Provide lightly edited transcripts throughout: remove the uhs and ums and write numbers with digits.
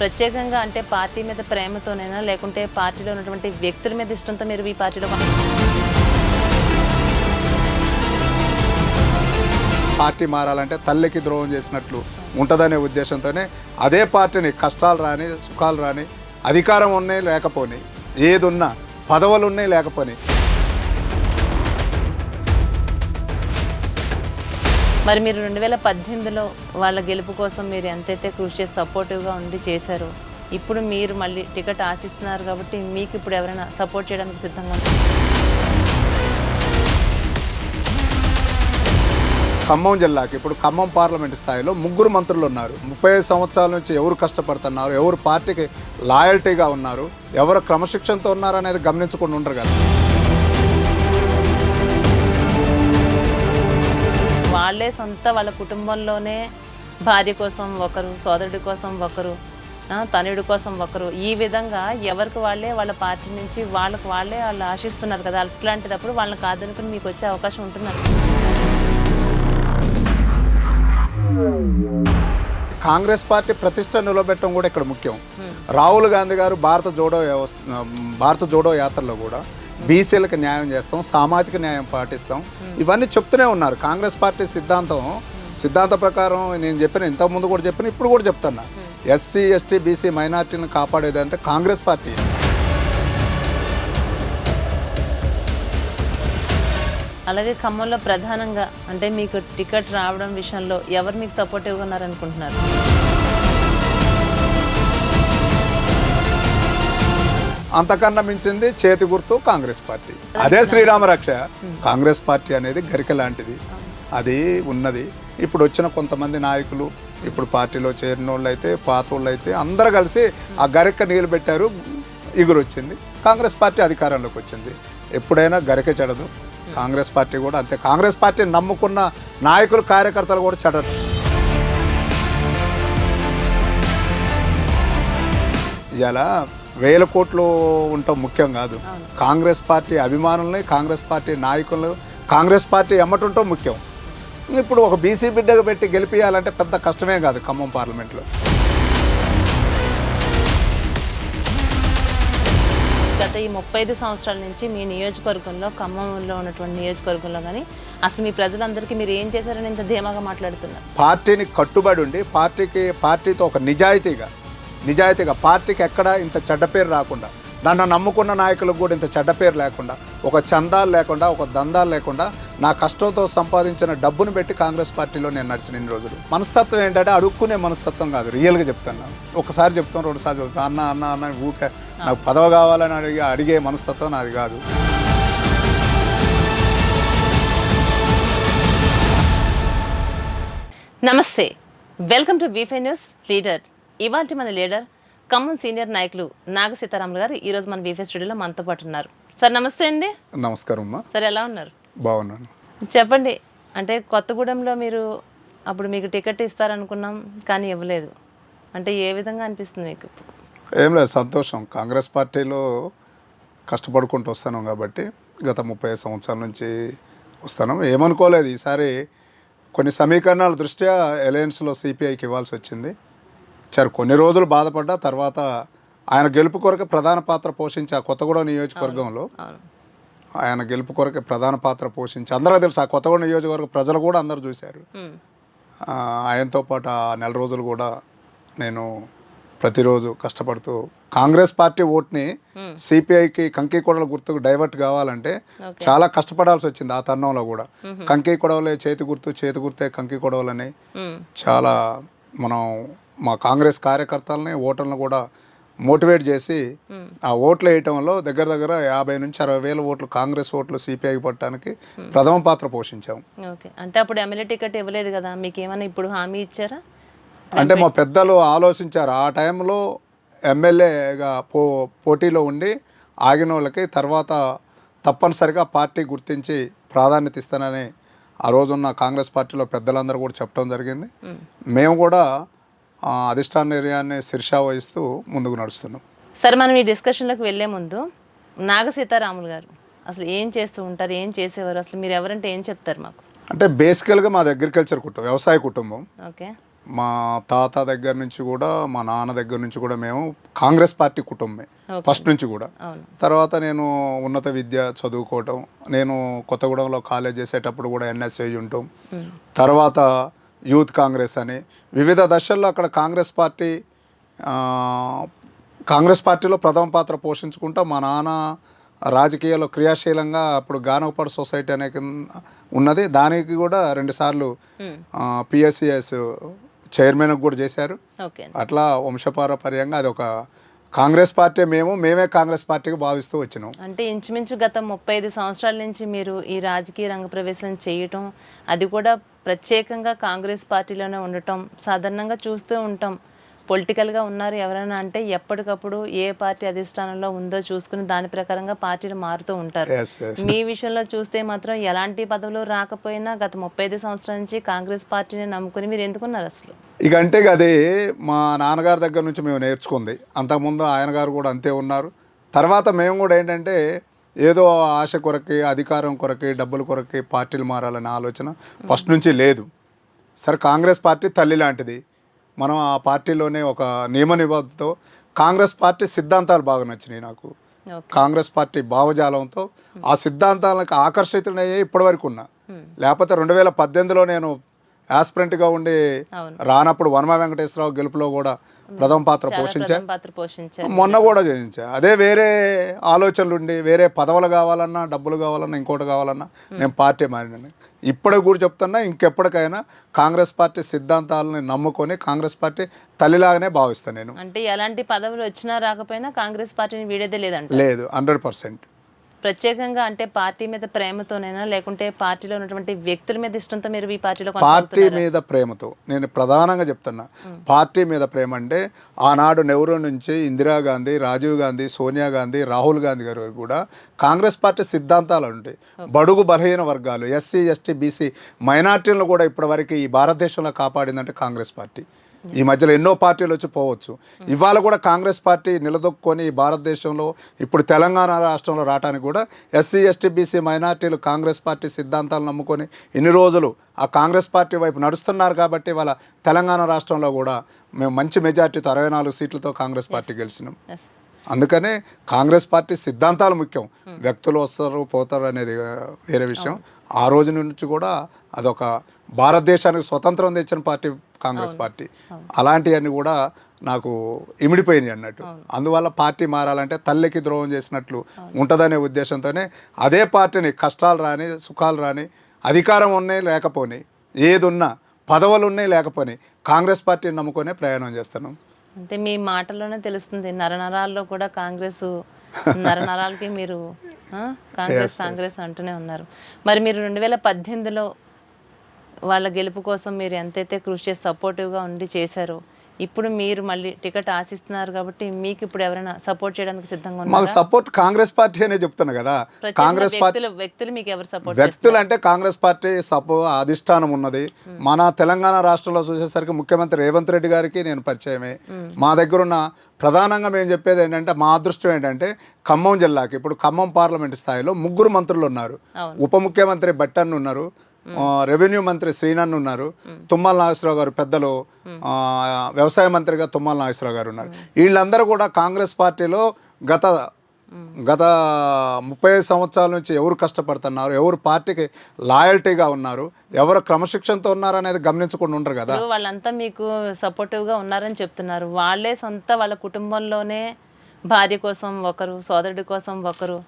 ప్రత్యేకంగా అంటే పార్టీ మీద ప్రేమతోనేనా లేకుంటే పార్టీలో ఉన్నటువంటి వ్యక్తుల మీద ఇష్టంతో మీరు ఈ పార్టీలో పార్టీ మారాలంటే తల్లికి ద్రోహం చేసినట్లు ఉంటుందనే ఉద్దేశంతోనే అదే పార్టీని కష్టాలు రాని సుఖాలు రాని అధికారం ఉన్నాయి లేకపోని ఏది ఉన్నా పదవులు ఉన్నాయి లేకపోని మరి మీరు 2018లో వాళ్ళ గెలుపు కోసం మీరు ఎంతైతే కృషి చేసి సపోర్టివ్గా ఉండి చేశారో ఇప్పుడు మీరు మళ్ళీ టికెట్ ఆశిస్తున్నారు కాబట్టి మీకు ఇప్పుడు ఎవరైనా సపోర్ట్ చేయడానికి సిద్ధంగా ఉన్నారు? ఖమ్మం జిల్లాకి ఇప్పుడు ఖమ్మం పార్లమెంట్ స్థాయిలో 3 మంత్రులు ఉన్నారు. 35 సంవత్సరాల నుంచి ఎవరు కష్టపడుతున్నారు, ఎవరు పార్టీకి లాయల్టీగా ఉన్నారు, ఎవరు క్రమశిక్షణతో ఉన్నారు అనేది గమనించకుండా ఉండరు కదా. వాళ్ళే సొంత వాళ్ళ కుటుంబంలోనే భార్య కోసం ఒకరు, సోదరుడి కోసం ఒకరు, తనయుడి కోసం ఒకరు, ఈ విధంగా ఎవరికి వాళ్ళే వాళ్ళ పార్టీ నుంచి వాళ్ళే వాళ్ళు ఆశిస్తున్నారు కదా. అట్లాంటిదప్పుడు వాళ్ళని కాదనుకుని మీకు వచ్చే అవకాశం ఉంటున్నారు. కాంగ్రెస్ పార్టీ ప్రతిష్ట నిలబెట్టడం కూడా ఇక్కడ ముఖ్యం. రాహుల్ గాంధీ గారు భారత జోడో యాత్రలో కూడా బీసీలకు న్యాయం చేస్తాం, సామాజిక న్యాయం పాటిస్తాం, ఇవన్నీ చెప్తూనే ఉన్నారు. కాంగ్రెస్ పార్టీ సిద్ధాంత ప్రకారం నేను చెప్పిన ఇంతకుముందు కూడా చెప్పిన ఇప్పుడు కూడా చెప్తున్నా, ఎస్సీ ఎస్టీ బీసీ మైనార్టీని కాపాడేది అంటే కాంగ్రెస్ పార్టీ. అలాగే ఖమ్మంలో ప్రధానంగా అంటే మీకు టికెట్ రావడం విషయంలో ఎవరు మీకు సపోర్టివ్గా ఉన్నారనుకుంటున్నారు? అంతకన్నా మించింది చేతి గుర్తు కాంగ్రెస్ పార్టీ. అదే శ్రీరామ రక్ష. కాంగ్రెస్ పార్టీ అనేది గరిక లాంటిది, అది ఉన్నది. ఇప్పుడు వచ్చిన కొంతమంది నాయకులు, ఇప్పుడు పార్టీలో చేరిన వాళ్ళు అయితే పాత వాళ్ళు అయితే అందరూ కలిసి ఆ గరిక నీళ్ళు పెట్టారు, ఇగురు వచ్చింది, కాంగ్రెస్ పార్టీ అధికారంలోకి వచ్చింది. ఎప్పుడైనా గరిక చెడదు, కాంగ్రెస్ పార్టీ కూడా అంతే. కాంగ్రెస్ పార్టీ నమ్ముకున్న నాయకులు కార్యకర్తలు కూడా చెడరు. ఇలా 1000 కోట్లు ఉండటం ముఖ్యం కాదు. కాంగ్రెస్ పార్టీ అభిమానుల్ని, కాంగ్రెస్ పార్టీ నాయకులు, కాంగ్రెస్ పార్టీ ఎమ్మటుంటం ముఖ్యం. ఇప్పుడు ఒక బీసీ బిడ్డగా పెట్టి గెలిపియాలంటే పెద్ద కష్టమే కాదు ఖమ్మం పార్లమెంట్లో. గత ఈ 35 సంవత్సరాల నుంచి మీ నియోజకవర్గంలో, ఖమ్మంలో ఉన్నటువంటి నియోజకవర్గంలో కానీ అసలు మీ ప్రజలందరికీ మీరు ఏం చేశారని ఇంత ధీమాగా మాట్లాడుతున్నారు? పార్టీని కట్టుబడి ఉండి పార్టీతో ఒక నిజాయితీగా పార్టీకి ఎక్కడ ఇంత చెడ్డ పేరు రాకుండా, నన్ను నమ్ముకున్న నాయకులకు కూడా ఇంత చెడ్డ పేరు లేకుండా, ఒక చందాలు లేకుండా, ఒక దందాలు లేకుండా, నా కష్టంతో సంపాదించిన డబ్బును పెట్టి కాంగ్రెస్ పార్టీలో నేను నడిచిన ఇన్ని రోజులు. మనస్తత్వం ఏంటంటే అడుక్కునే మనస్తత్వం కాదు, రియల్గా చెప్తాను. ఒకసారి చెప్తాను, 2 సార్లు చెప్తాను, అన్న ఊరికే నాకు పదవి కావాలని అడిగే మనస్తత్వం నాది కాదు. నమస్తే, వెల్కమ్ టు వీఫై న్యూస్ లీడర్. ఇవాళ మన లీడర్ ఖమ్మం సీనియర్ నాయకులు నాగ సీతారాములు గారు ఈరోజు మన వీఫై స్టూడియోలో మనతో పాటు ఉన్నారు. సార్ నమస్తే అండి. నమస్కారం అమ్మా. సార్ ఎలా ఉన్నారు? బాగున్నాను. చెప్పండి, అంటే కొత్తగూడెంలో మీరు అప్పుడు మీకు టికెట్ ఇస్తారనుకున్నాం కానీ ఇవ్వలేదు, అంటే ఏ విధంగా అనిపిస్తుంది మీకు? ఏం లేదు, సంతోషం. కాంగ్రెస్ పార్టీలో కష్టపడుకుంటూ వస్తాను కాబట్టి గత 35 సంవత్సరాల నుంచి వస్తాను. ఏమనుకోలేదు, ఈసారి కొన్ని సమీకరణాల దృష్ట్యా అలయన్స్లో సిపిఐకి ఇవ్వాల్సి వచ్చింది. కొన్ని రోజులు బాధపడ్డా, తర్వాత ఆయన గెలుపు కొరకు ప్రధాన పాత్ర పోషించి ఆ కొత్తగూడెం నియోజకవర్గంలో ఆయన గెలుపు కొరకు ప్రధాన పాత్ర పోషించి అందరూ తెలుసు. ఆ కొత్తగూడెం నియోజకవర్గ ప్రజలు కూడా అందరూ చూశారు. ఆయనతో పాటు ఆ నెల రోజులు కూడా నేను ప్రతిరోజు కష్టపడుతూ కాంగ్రెస్ పార్టీ ఓట్ని సిపిఐకి కంకికొడల గుర్తుకు డైవర్ట్ కావాలంటే చాలా కష్టపడాల్సి వచ్చింది. ఆ తరుణంలో కూడా కంకికొడవలే చేతి గుర్తే కంకికొడవలని చాలా మా కాంగ్రెస్ కార్యకర్తలని, ఓటర్లను కూడా మోటివేట్ చేసి ఆ ఓట్లు వేయటంలో దగ్గర 50 నుంచి 60 వేల ఓట్లు కాంగ్రెస్ ఓట్లు సిపిఐకి పట్టడానికి ప్రథమ పాత్ర పోషించాం. అంటే అప్పుడు ఎమ్మెల్యే టికెట్ ఇవ్వలేదు కదా, మీకు ఏమైనా ఇప్పుడు హామీ ఇచ్చారా? అంటే మా పెద్దలు ఆలోచించారు. ఆ టైంలో ఎమ్మెల్యేగా పోటీలో ఉండి ఆగిన వాళ్ళకి తర్వాత తప్పనిసరిగా పార్టీ గుర్తించి ప్రాధాన్యత ఇస్తానని ఆ రోజున్న కాంగ్రెస్ పార్టీలో పెద్దలందరూ కూడా చెప్పడం జరిగింది. మేము కూడా అధిష్టాన నిర్ణయాన్ని శిర్షా వహిస్తూ ముందుకు నడుస్తున్నాం. సరే, మనం ఈ డిస్కషన్లోకి వెళ్ళే ముందు నాగ సీతారాములు గారు అసలు ఏం చేస్తూ ఉంటారు, ఏం చేసేవారు, అసలు మీరు ఎవరంటే ఏం చెప్తారు మాకు? అంటే బేసికల్గా మాది అగ్రికల్చర్ కుటుంబం, వ్యవసాయ కుటుంబం. ఓకే. మా తాత దగ్గర నుంచి కూడా మా నాన్న దగ్గర నుంచి కూడా మేము కాంగ్రెస్ పార్టీ కుటుంబమే ఫస్ట్ నుంచి కూడా. తర్వాత నేను ఉన్నత విద్య చదువుకోవటం, నేను కొత్తగూడెంలో కాలేజ్ చేసేటప్పుడు కూడా ఎన్ఎస్ఐ ఉంటాం. తర్వాత యూత్ కాంగ్రెస్ అని వివిధ దశల్లో అక్కడ కాంగ్రెస్ పార్టీలో ప్రథమ పాత్ర పోషించుకుంటా మా నాన్న రాజకీయాల్లో క్రియాశీలంగా అప్పుడు గానవపాడు సొసైటీ అనే ఉన్నది, దానికి కూడా 2 సార్లు పిఎస్సిఎస్ చైర్మన్ కూడా చేశారు. అట్లా వంశపారపర్యంగా అది ఒక కాంగ్రెస్ పార్టీ, మేమే కాంగ్రెస్ పార్టీకి భావిస్తూ వచ్చినాం. అంటే ఇంచుమించు గత 35 సంవత్సరాల నుంచి మీరు ఈ రాజకీయ రంగ ప్రవేశం చేయటం, అది కూడా ప్రత్యేకంగా కాంగ్రెస్ పార్టీలోనే ఉండటం సాధారణంగా చూస్తూ ఉంటాం. పొలిటికల్గా ఉన్నారు ఎవరైనా అంటే ఎప్పటికప్పుడు ఏ పార్టీ అధిష్టానంలో ఉందో చూసుకుని దాని ప్రకారంగా పార్టీలు మారుతూ ఉంటారు. మీ విషయంలో చూస్తే మాత్రం ఎలాంటి పదవులు రాకపోయినా గత 35 సంవత్సరాల నుంచి కాంగ్రెస్ పార్టీని నమ్ముకుని మీరు ఎందుకున్నారు అసలు? ఇక అంటే అదే మా నాన్నగారి దగ్గర నుంచి మేము నేర్చుకుంది. అంతకుముందు ఆయన గారు కూడా అంతే ఉన్నారు. తర్వాత మేము కూడా ఏంటంటే ఏదో ఆశ కొరకి, అధికారం కొరకి, డబ్బుల కొరకి పార్టీలు మారాలనే ఆలోచన ఫస్ట్ నుంచి లేదు. సరే, కాంగ్రెస్ పార్టీ తల్లి లాంటిది. మనం ఆ పార్టీలోనే ఒక నియమ నిబంధనతో కాంగ్రెస్ పార్టీ సిద్ధాంతాలు బాగా నచ్చినాయి నాకు. కాంగ్రెస్ పార్టీ భావజాలంతో ఆ సిద్ధాంతాలకు ఆకర్షితులయ్యే ఇప్పటివరకు ఉన్నా. లేకపోతే 2018లో నేను యాస్పిరెంట్గా ఉండి రానప్పుడు వనమ వెంకటేశ్వరరావు గెలుపులో కూడా ప్రథమ పాత్ర పోషించా. మొన్న కూడా చేయించా. అదే వేరే ఆలోచనలు ఉండి వేరే పదవులు కావాలన్నా, డబ్బులు కావాలన్నా, ఇంకోటి కావాలన్నా నేను పార్టీ మారినాను. ఇప్పటికి కూడా చెప్తున్నా, ఇంకెప్పటికైనా కాంగ్రెస్ పార్టీ సిద్ధాంతాలని నమ్ముకొని కాంగ్రెస్ పార్టీ తల్లిలాగానే భావిస్తాను నేను. అంటే ఎలాంటి పదవులు వచ్చినా రాకపోయినా కాంగ్రెస్ పార్టీని వీడేదే లేదంట? లేదు, 100%. ప్రత్యేకంగా అంటే పార్టీ మీద ప్రేమతోనైనా లేకుంటే పార్టీలో ఉన్నటువంటి వ్యక్తుల మీద ఇష్టంతో మీరు ఈ పార్టీలో? పార్టీ మీద ప్రేమతో. నేను ప్రధానంగా చెప్తున్నా, పార్టీ మీద ప్రేమ అంటే ఆనాడు నెహ్రూ నుంచి ఇందిరాగాంధీ, రాజీవ్ గాంధీ, సోనియా గాంధీ, రాహుల్ గాంధీ గారు కూడా కాంగ్రెస్ పార్టీ సిద్ధాంతాలు ఉంటాయి. బడుగు బలహీన వర్గాలు, ఎస్సీ, ఎస్టీ, బీసీ మైనార్టీలను కూడా ఇప్పటివరకు ఈ భారతదేశంలో కాపాడిందంటే కాంగ్రెస్ పార్టీ. ఈ మధ్యలో ఎన్నో పార్టీలు వచ్చి పోవచ్చు, ఇవాళ కూడా కాంగ్రెస్ పార్టీ నిలదొక్కుని భారతదేశంలో ఇప్పుడు తెలంగాణ రాష్ట్రంలో రావడానికి కూడా ఎస్సీ, ఎస్టీ, బీసీ మైనార్టీలు కాంగ్రెస్ పార్టీ సిద్ధాంతాలు నమ్ముకొని ఇన్ని రోజులు ఆ కాంగ్రెస్ పార్టీ వైపు నడుస్తున్నారు. కాబట్టి వాళ్ళ తెలంగాణ రాష్ట్రంలో కూడా మేము మంచి మెజార్టీతో 64 సీట్లతో కాంగ్రెస్ పార్టీ గెలిచినాం. అందుకనే కాంగ్రెస్ పార్టీ సిద్ధాంతాలు ముఖ్యం, వ్యక్తులు వస్తారు పోతారు అనేది వేరే విషయం. ఆ రోజు నుంచి కూడా అదొక భారతదేశానికి స్వతంత్రం తెచ్చిన పార్టీ కాంగ్రెస్ పార్టీ. అలాంటివన్నీ కూడా నాకు ఇమిడిపోయినాయి అన్నట్టు. అందువల్ల పార్టీ మారాలంటే తల్లికి ద్రోహం చేసినట్లు ఉంటుందనే ఉద్దేశంతోనే అదే పార్టీని కష్టాలు రాని, సుఖాలు రాని, అధికారం ఉన్నాయి లేకపోని, ఏది ఉన్నా, పదవులు ఉన్నాయి లేకపోని కాంగ్రెస్ పార్టీని నమ్ముకొనే ప్రయాణం చేస్తున్నాం. అంటే మీ మాటల్లోనే తెలుస్తుంది, నరనరాల్లో కూడా కాంగ్రెస్, నరనరాలకి మీరు కాంగ్రెస్ అంటూనే ఉన్నారు. మరి మీరు 2018లో వాళ్ళ గెలుపు కోసం మీరు ఎంతైతే కృషి చేసి సపోర్టివ్గా ఉండి చేశారో, ఇప్పుడు మీరు మళ్ళీ టికెట్ ఆశిస్తున్నారు కాబట్టి మీకు ఇప్పుడు ఎవరైనా సపోర్ట్ చేయడానికి సిద్ధంగా ఉన్నారు? మాకు సపోర్ట్ కాంగ్రెస్ పార్టీ అనే చెప్తున్నా కదా. కాంగ్రెస్ పార్టీ వ్యక్తులు మీకు ఎవరు సపోర్ట్? వ్యక్తులు అంటే కాంగ్రెస్ పార్టీ అధిష్టానం ఉన్నది. మన తెలంగాణ రాష్ట్రంలో చూసేసరికి ముఖ్యమంత్రి రేవంత్ రెడ్డి గారికి నేను పరిచయమే. మా దగ్గర ఉన్న ప్రధానంగా మేము చెప్పేది ఏంటంటే, మా అదృష్టం ఏంటంటే ఖమ్మం జిల్లాకి ఇప్పుడు ఖమ్మం పార్లమెంట్ స్థాయిలో 3 మంత్రులు ఉన్నారు. ఉప ముఖ్యమంత్రి బట్టన్ ఉన్నారు, రెవెన్యూ మంత్రి శ్రీనన్ ఉన్నారు, తుమ్మల నాగేశ్వరరావు గారు పెద్దలు వ్యవసాయ మంత్రిగా తుమ్మల నాగేశ్వరరావు గారు ఉన్నారు. వీళ్ళందరూ కూడా కాంగ్రెస్ పార్టీలో గత 35 సంవత్సరాల నుంచి ఎవరు కష్టపడుతున్నారు, ఎవరు పార్టీకి లాయల్టీగా ఉన్నారు, ఎవరు క్రమశిక్షణతో ఉన్నారు అనేది గమనించకుండా ఉండరు కదా. వాళ్ళంతా మీకు సపోర్టివ్గా ఉన్నారని చెప్తున్నారు. వాళ్ళే వాళ్ళ కుటుంబంలోనే భార్య కోసం ఒకరు, సోదరుడి కోసం ఒకరు,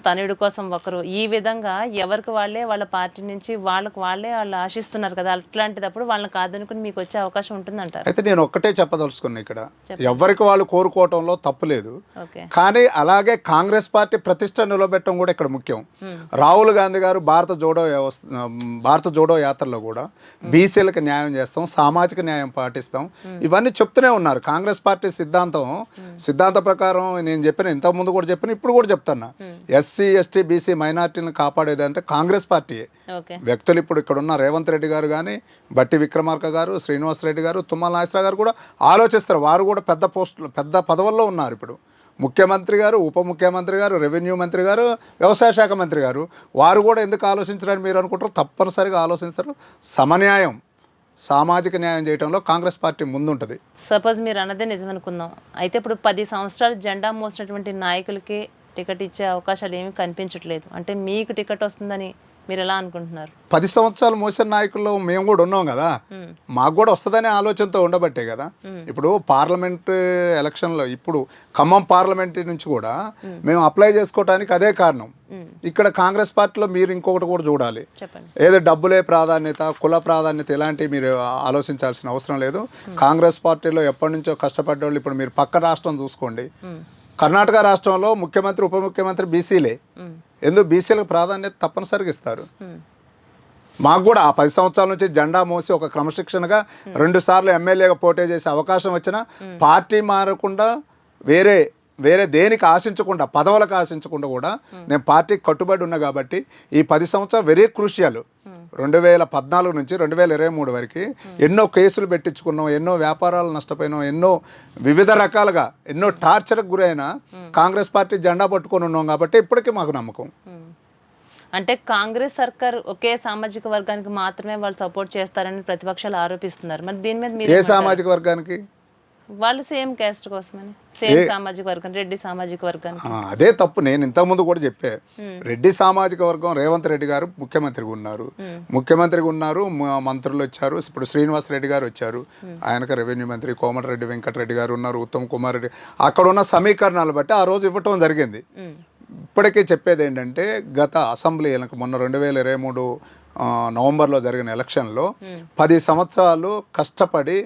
తనుడి కోసం ఒకరు, ఈ విధంగా ఎవరికి వాళ్ళే వాళ్ళ పార్టీ నుంచి వాళ్ళే వాళ్ళు ఆశిస్తున్నారు కదా. అట్లాంటిదప్పుడు వాళ్ళని కాదనుకుని మీకు వచ్చే అవకాశం ఉంటుందంటారు? అయితే నేను ఒక్కటే చెప్పదలుచుకున్నా, ఇక్కడ ఎవరికి వాళ్ళు కోరుకోవటంలో తప్పు లేదు. కానీ అలాగే కాంగ్రెస్ పార్టీ ప్రతిష్ట నిలబెట్టడం కూడా ఇక్కడ ముఖ్యం. రాహుల్ గాంధీ గారు భారత జోడో యాత్రలో కూడా బీసీలకు న్యాయం చేస్తాం, సామాజిక న్యాయం పాటిస్తాం, ఇవన్నీ చెప్తూనే ఉన్నారు. కాంగ్రెస్ పార్టీ సిద్ధాంత ప్రకారం నేను చెప్పిన, ఇంతకుముందు కూడా చెప్పిన, ఇప్పుడు కూడా చెప్తున్నా, ఎస్సీ, ఎస్టీ, బీసీ మైనార్టీలను కాపాడేది అంటే కాంగ్రెస్ పార్టీయే. వ్యక్తులు ఇప్పుడు ఇక్కడ ఉన్న రేవంత్ రెడ్డి గారు కానీ, బట్టి విక్రమార్క గారు, శ్రీనివాస్ రెడ్డి గారు, తుమ్మల నాగేశ్వరరావు గారు కూడా ఆలోచిస్తారు. వారు కూడా పెద్ద పదవుల్లో ఉన్నారు. ఇప్పుడు ముఖ్యమంత్రి గారు, ఉప ముఖ్యమంత్రి గారు, రెవెన్యూ మంత్రి గారు, వ్యవసాయ శాఖ మంత్రి గారు, వారు కూడా ఎందుకు ఆలోచించడానికి మీరు అనుకుంటారు? తప్పనిసరిగా ఆలోచిస్తారు. సామాజిక న్యాయం చేయడంలో కాంగ్రెస్ పార్టీ ముందుంటుంది. సపోజ్ మీరు అన్నదే నిజం అనుకుందాం, అయితే ఇప్పుడు 10 సంవత్సరాలు జెండా మోసినటువంటి నాయకులకి టికెట్ ఇచ్చే అవకాశాలు ఏమీ కనిపించట్లేదు, అంటే మీకు టికెట్ వస్తుందని మీరు ఎలా అనుకుంటున్నారు? 10 సంవత్సరాలు మోసిన నాయకుల్లో మేము కూడా ఉన్నాం కదా, మాకు కూడా వస్తుందనే ఆలోచనతో ఉండబట్టే కదా. ఇప్పుడు పార్లమెంట్ ఎలక్షన్లో ఇప్పుడు ఖమ్మం పార్లమెంట్ నుంచి కూడా మేము అప్లై చేసుకోవడానికి అదే కారణం. ఇక్కడ కాంగ్రెస్ పార్టీలో మీరు ఇంకొకటి కూడా చూడాలి, ఏదో డబ్బులే ప్రాధాన్యత, కుల ప్రాధాన్యత ఇలాంటివి మీరు ఆలోచించాల్సిన అవసరం లేదు. కాంగ్రెస్ పార్టీలో ఎప్పటి నుంచో కష్టపడ్డ వాళ్ళు, ఇప్పుడు మీరు పక్క రాష్ట్రం చూసుకోండి, కర్ణాటక రాష్ట్రంలో ముఖ్యమంత్రి ఉప ముఖ్యమంత్రి బీసీలే. ఎందుకు బీసీలకు ప్రాధాన్యత తప్పనిసరిగా ఇస్తారు. మాకు కూడా ఆ 10 సంవత్సరాల నుంచి జెండా మోసి ఒక క్రమశిక్షణగా 2 సార్లు ఎమ్మెల్యేగా పోటీ చేసే అవకాశం వచ్చినా పార్టీ మారకుండా వేరే దేనికి ఆశించకుండా, పదవులకు ఆశించకుండా కూడా నేను పార్టీకి కట్టుబడి ఉన్నా. కాబట్టి ఈ 10 సంవత్సరాలు వెరీ క్రూషియల్. 2014 నుంచి 2023 వరకు ఎన్నో కేసులు పెట్టించుకున్నాం, ఎన్నో వ్యాపారాలు నష్టపోయినాం, ఎన్నో వివిధ రకాలుగా ఎన్నో టార్చర్కి గురైన కాంగ్రెస్ పార్టీ జెండా పట్టుకొని ఉన్నాం. కాబట్టి ఇప్పటికీ మాకు నమ్మకం. అంటే కాంగ్రెస్ సర్కార్ ఒకే సామాజిక వర్గానికి మాత్రమే వాళ్ళు సపోర్ట్ చేస్తారని ప్రతిపక్షాలు ఆరోపిస్తున్నారు. మరి దీని మీద ఏ సామాజిక వర్గానికి? వాళ్ళు సేమ్ క్యాస్ట్ కోసమని, సేమ్ సామాజిక వర్గం, రెడ్డి సామాజిక వర్గానికి. అదే తప్పు. నేను ఇంతకుముందు కూడా చెప్పే, రెడ్డి సామాజిక వర్గం రేవంత్ రెడ్డి గారు ముఖ్యమంత్రిగా ఉన్నారు, మంత్రులు వచ్చారు. ఇప్పుడు శ్రీనివాస్ రెడ్డి గారు వచ్చారు, ఆయనకు రెవెన్యూ మంత్రి, కోమటిరెడ్డి వెంకటరెడ్డి గారు ఉన్నారు, ఉత్తమ్ కుమార్ రెడ్డి. అక్కడ ఉన్న సమీకరణాలు బట్టి ఆ రోజు ఇవ్వటం జరిగింది. ఇప్పటికీ చెప్పేది ఏంటంటే, గత అసెంబ్లీ మొన్న 2023 నవంబర్లో జరిగిన ఎలక్షన్లో 10 సంవత్సరాలు కష్టపడి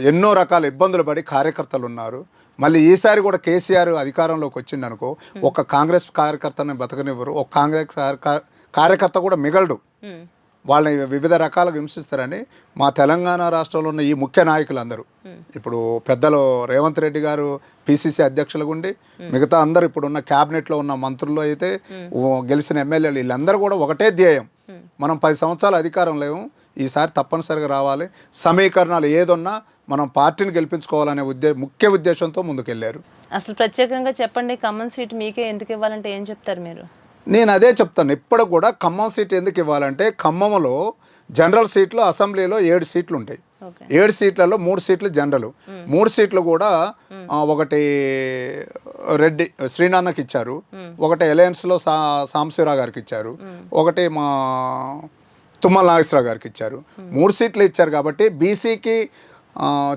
ఎన్నో రకాల ఇబ్బందులు పడి కార్యకర్తలు ఉన్నారు. మళ్ళీ ఈసారి కూడా కేసీఆర్ అధికారంలోకి వచ్చిందనుకో, ఒక కాంగ్రెస్ కార్యకర్తని బతకనివ్వరు, ఒక కాంగ్రెస్ కార్యకర్త కూడా మిగలడు. వాళ్ళని వివిధ రకాలుగా హింసిస్తారని మా తెలంగాణ రాష్ట్రంలో ఉన్న ఈ ముఖ్య నాయకులందరూ, ఇప్పుడు పెద్దలు రేవంత్ రెడ్డి గారు పిసిసి అధ్యక్షులుగా ఉండి, మిగతా అందరూ ఇప్పుడున్న క్యాబినెట్లో ఉన్న మంత్రుల్లో అయితే గెలిచిన ఎమ్మెల్యేలు, వీళ్ళందరూ కూడా ఒకటే ధ్యేయం, మనం 10 సంవత్సరాలు అధికారం లేవు, ఈసారి తప్పనిసరిగా రావాలి, సమీకరణాలు ఏదున్నా మనం పార్టీని గెలిపించుకోవాలనే ముఖ్య ఉద్దేశంతో ముందుకెళ్ళారు. అసలు ప్రత్యేకంగా చెప్పండి, ఖమ్మం సీట్ మీకే ఎందుకు ఇవ్వాలంటే ఏం చెప్తారు మీరు? నేను అదే చెప్తాను. ఇప్పుడు కూడా ఖమ్మం సీట్ ఎందుకు ఇవ్వాలంటే, ఖమ్మంలో జనరల్ సీట్లు అసెంబ్లీలో 7 సీట్లు ఉంటాయి. 7 సీట్లలో 3 సీట్లు జనరల్, 3 సీట్లు కూడా ఒకటి రెడ్డి శ్రీనాన్నకి ఇచ్చారు, ఒకటి అలయన్స్లో సాంబశివరావు గారికి ఇచ్చారు, ఒకటి మా తుమ్మల నాగేశ్వరరావు గారికి ఇచ్చారు. 3 సీట్లు ఇచ్చారు. కాబట్టి బీసీకి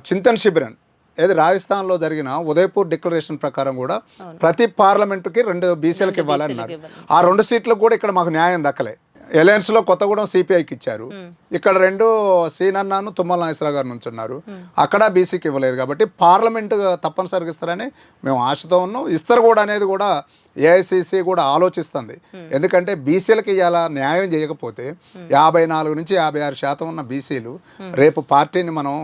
చింతన్ శిబిరన్ ఏది రాజస్థాన్లో జరిగిన ఉదయపూర్ డిక్లరేషన్ ప్రకారం కూడా ప్రతి పార్లమెంటుకి 2 బీసీలకు ఇవ్వాలన్నారు. ఆ 2 సీట్లకు కూడా ఇక్కడ మాకు న్యాయం దక్కలే. అలయన్స్లో కొత్తగూడెం సిపిఐకి ఇచ్చారు, ఇక్కడ 2 సీనన్నాను తుమ్మల నాగేశ్వరరావు గారు నుంచి ఉన్నారు, అక్కడ బీసీకి ఇవ్వలేదు. కాబట్టి పార్లమెంటు తప్పనిసరిగా ఇస్తారని మేము ఆశతో ఉన్నాం. ఇస్తారు కూడా అనేది కూడా ఏఐసిసి కూడా ఆలోచిస్తుంది. ఎందుకంటే బీసీలకి ఇలా న్యాయం చేయకపోతే 54 నుంచి 56% ఉన్న బీసీలు రేపు పార్టీని మనం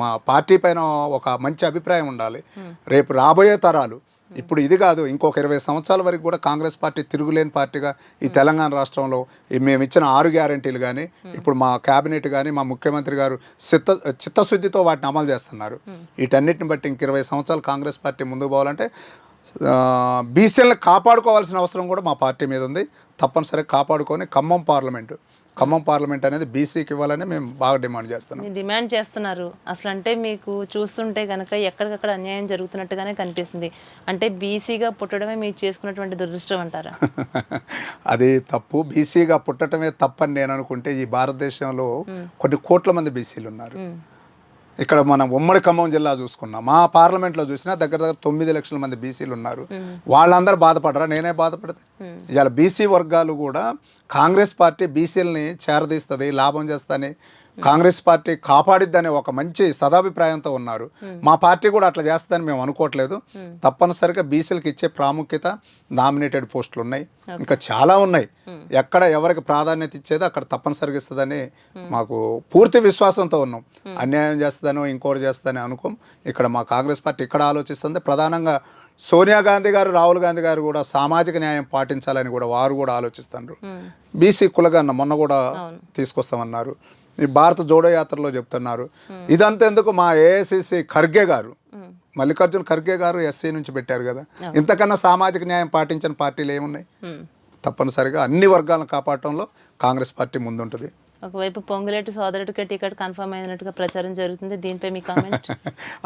మా పార్టీ పైన ఒక మంచి అభిప్రాయం ఉండాలి. రేపు రాబోయే తరాలు, ఇప్పుడు ఇది కాదు, ఇంకొక 20 సంవత్సరాల వరకు కూడా కాంగ్రెస్ పార్టీ తిరుగులేని పార్టీగా ఈ తెలంగాణ రాష్ట్రంలో మేము ఇచ్చిన 6 గ్యారెంటీలు కానీ, ఇప్పుడు మా క్యాబినెట్ కానీ, మా ముఖ్యమంత్రి గారు చిత్తశుద్ధితో వాటిని అమలు చేస్తున్నారు. వీటన్నిటిని బట్టి ఇంక 20 సంవత్సరాలు కాంగ్రెస్ పార్టీ ముందుకు పోవాలంటే బీసీలను కాపాడుకోవాల్సిన అవసరం కూడా మా పార్టీ మీద ఉంది. తప్పనిసరిగా కాపాడుకొని ఖమ్మం పార్లమెంట్ అనేది బీసీకి ఇవ్వాలని మేము బాగా డిమాండ్ చేస్తున్నారు. అసలు అంటే మీకు చూస్తుంటే కనుక ఎక్కడికక్కడ అన్యాయం జరుగుతున్నట్టుగానే కనిపిస్తుంది. అంటే బీసీగా పుట్టడమే మీరు చేసుకున్నటువంటి దురదృష్టం అంటారా? అది తప్పు. బీసీగా పుట్టడమే తప్పని నేను అనుకుంటే, ఈ భారతదేశంలో కొన్ని కోట్ల మంది బీసీలు ఉన్నారు. ఇక్కడ మనం ఉమ్మడి ఖమ్మం జిల్లా చూసుకున్నాం, మా పార్లమెంట్లో చూసినా దగ్గర 9 లక్షల మంది బీసీలు ఉన్నారు. వాళ్ళందరూ బాధపడరా? నేనే బాధపడితే. ఇవాళ బీసీ వర్గాలు కూడా కాంగ్రెస్ పార్టీ బీసీలని చేరదీస్తుంది, లాభం చేస్తాని కాంగ్రెస్ పార్టీ కాపాడిద్దని ఒక మంచి సదాభిప్రాయంతో ఉన్నారు. మా పార్టీ కూడా అట్లా చేస్తుందని మేము అనుకోవట్లేదు. తప్పనిసరిగా బీసీలకు ఇచ్చే ప్రాముఖ్యత, నామినేటెడ్ పోస్టులు ఉన్నాయి, ఇంకా చాలా ఉన్నాయి. ఎక్కడ ఎవరికి ప్రాధాన్యత ఇచ్చేదో అక్కడ తప్పనిసరిగా ఇస్తుందని మాకు పూర్తి విశ్వాసంతో ఉన్నాం. అన్యాయం చేస్తుందనో ఇంకోటి చేస్తుందని అనుకోం. ఇక్కడ మా కాంగ్రెస్ పార్టీ ఇక్కడ ఆలోచిస్తుంది. ప్రధానంగా సోనియా గాంధీ గారు, రాహుల్ గాంధీ గారు కూడా సామాజిక న్యాయం పాటించాలని కూడా వారు కూడా ఆలోచిస్తున్నారు. బీసీ కులగన్న మొన్న కూడా తీసుకొస్తామన్నారు. ఈ భారత జోడో యాత్రలో చెప్తున్నారు. ఇదంతా ఎందుకు, మా ఏఐసిసి ఖర్గే గారు, మల్లికార్జున ఖర్గే గారు ఎస్సీ నుంచి పెట్టారు కదా. ఇంతకన్నా సామాజిక న్యాయం పాటించిన పార్టీలు ఏమున్నాయి? తప్పనిసరిగా అన్ని వర్గాలను కాపాడటంలో కాంగ్రెస్ పార్టీ ముందుంటుంది. ఒకవైపు పొంగులేటి సోదరుడికి టికెట్ కన్ఫర్మ్ అయినట్టుగా ప్రచారం జరుగుతుంది. దీనిపై మీ కామెంట్?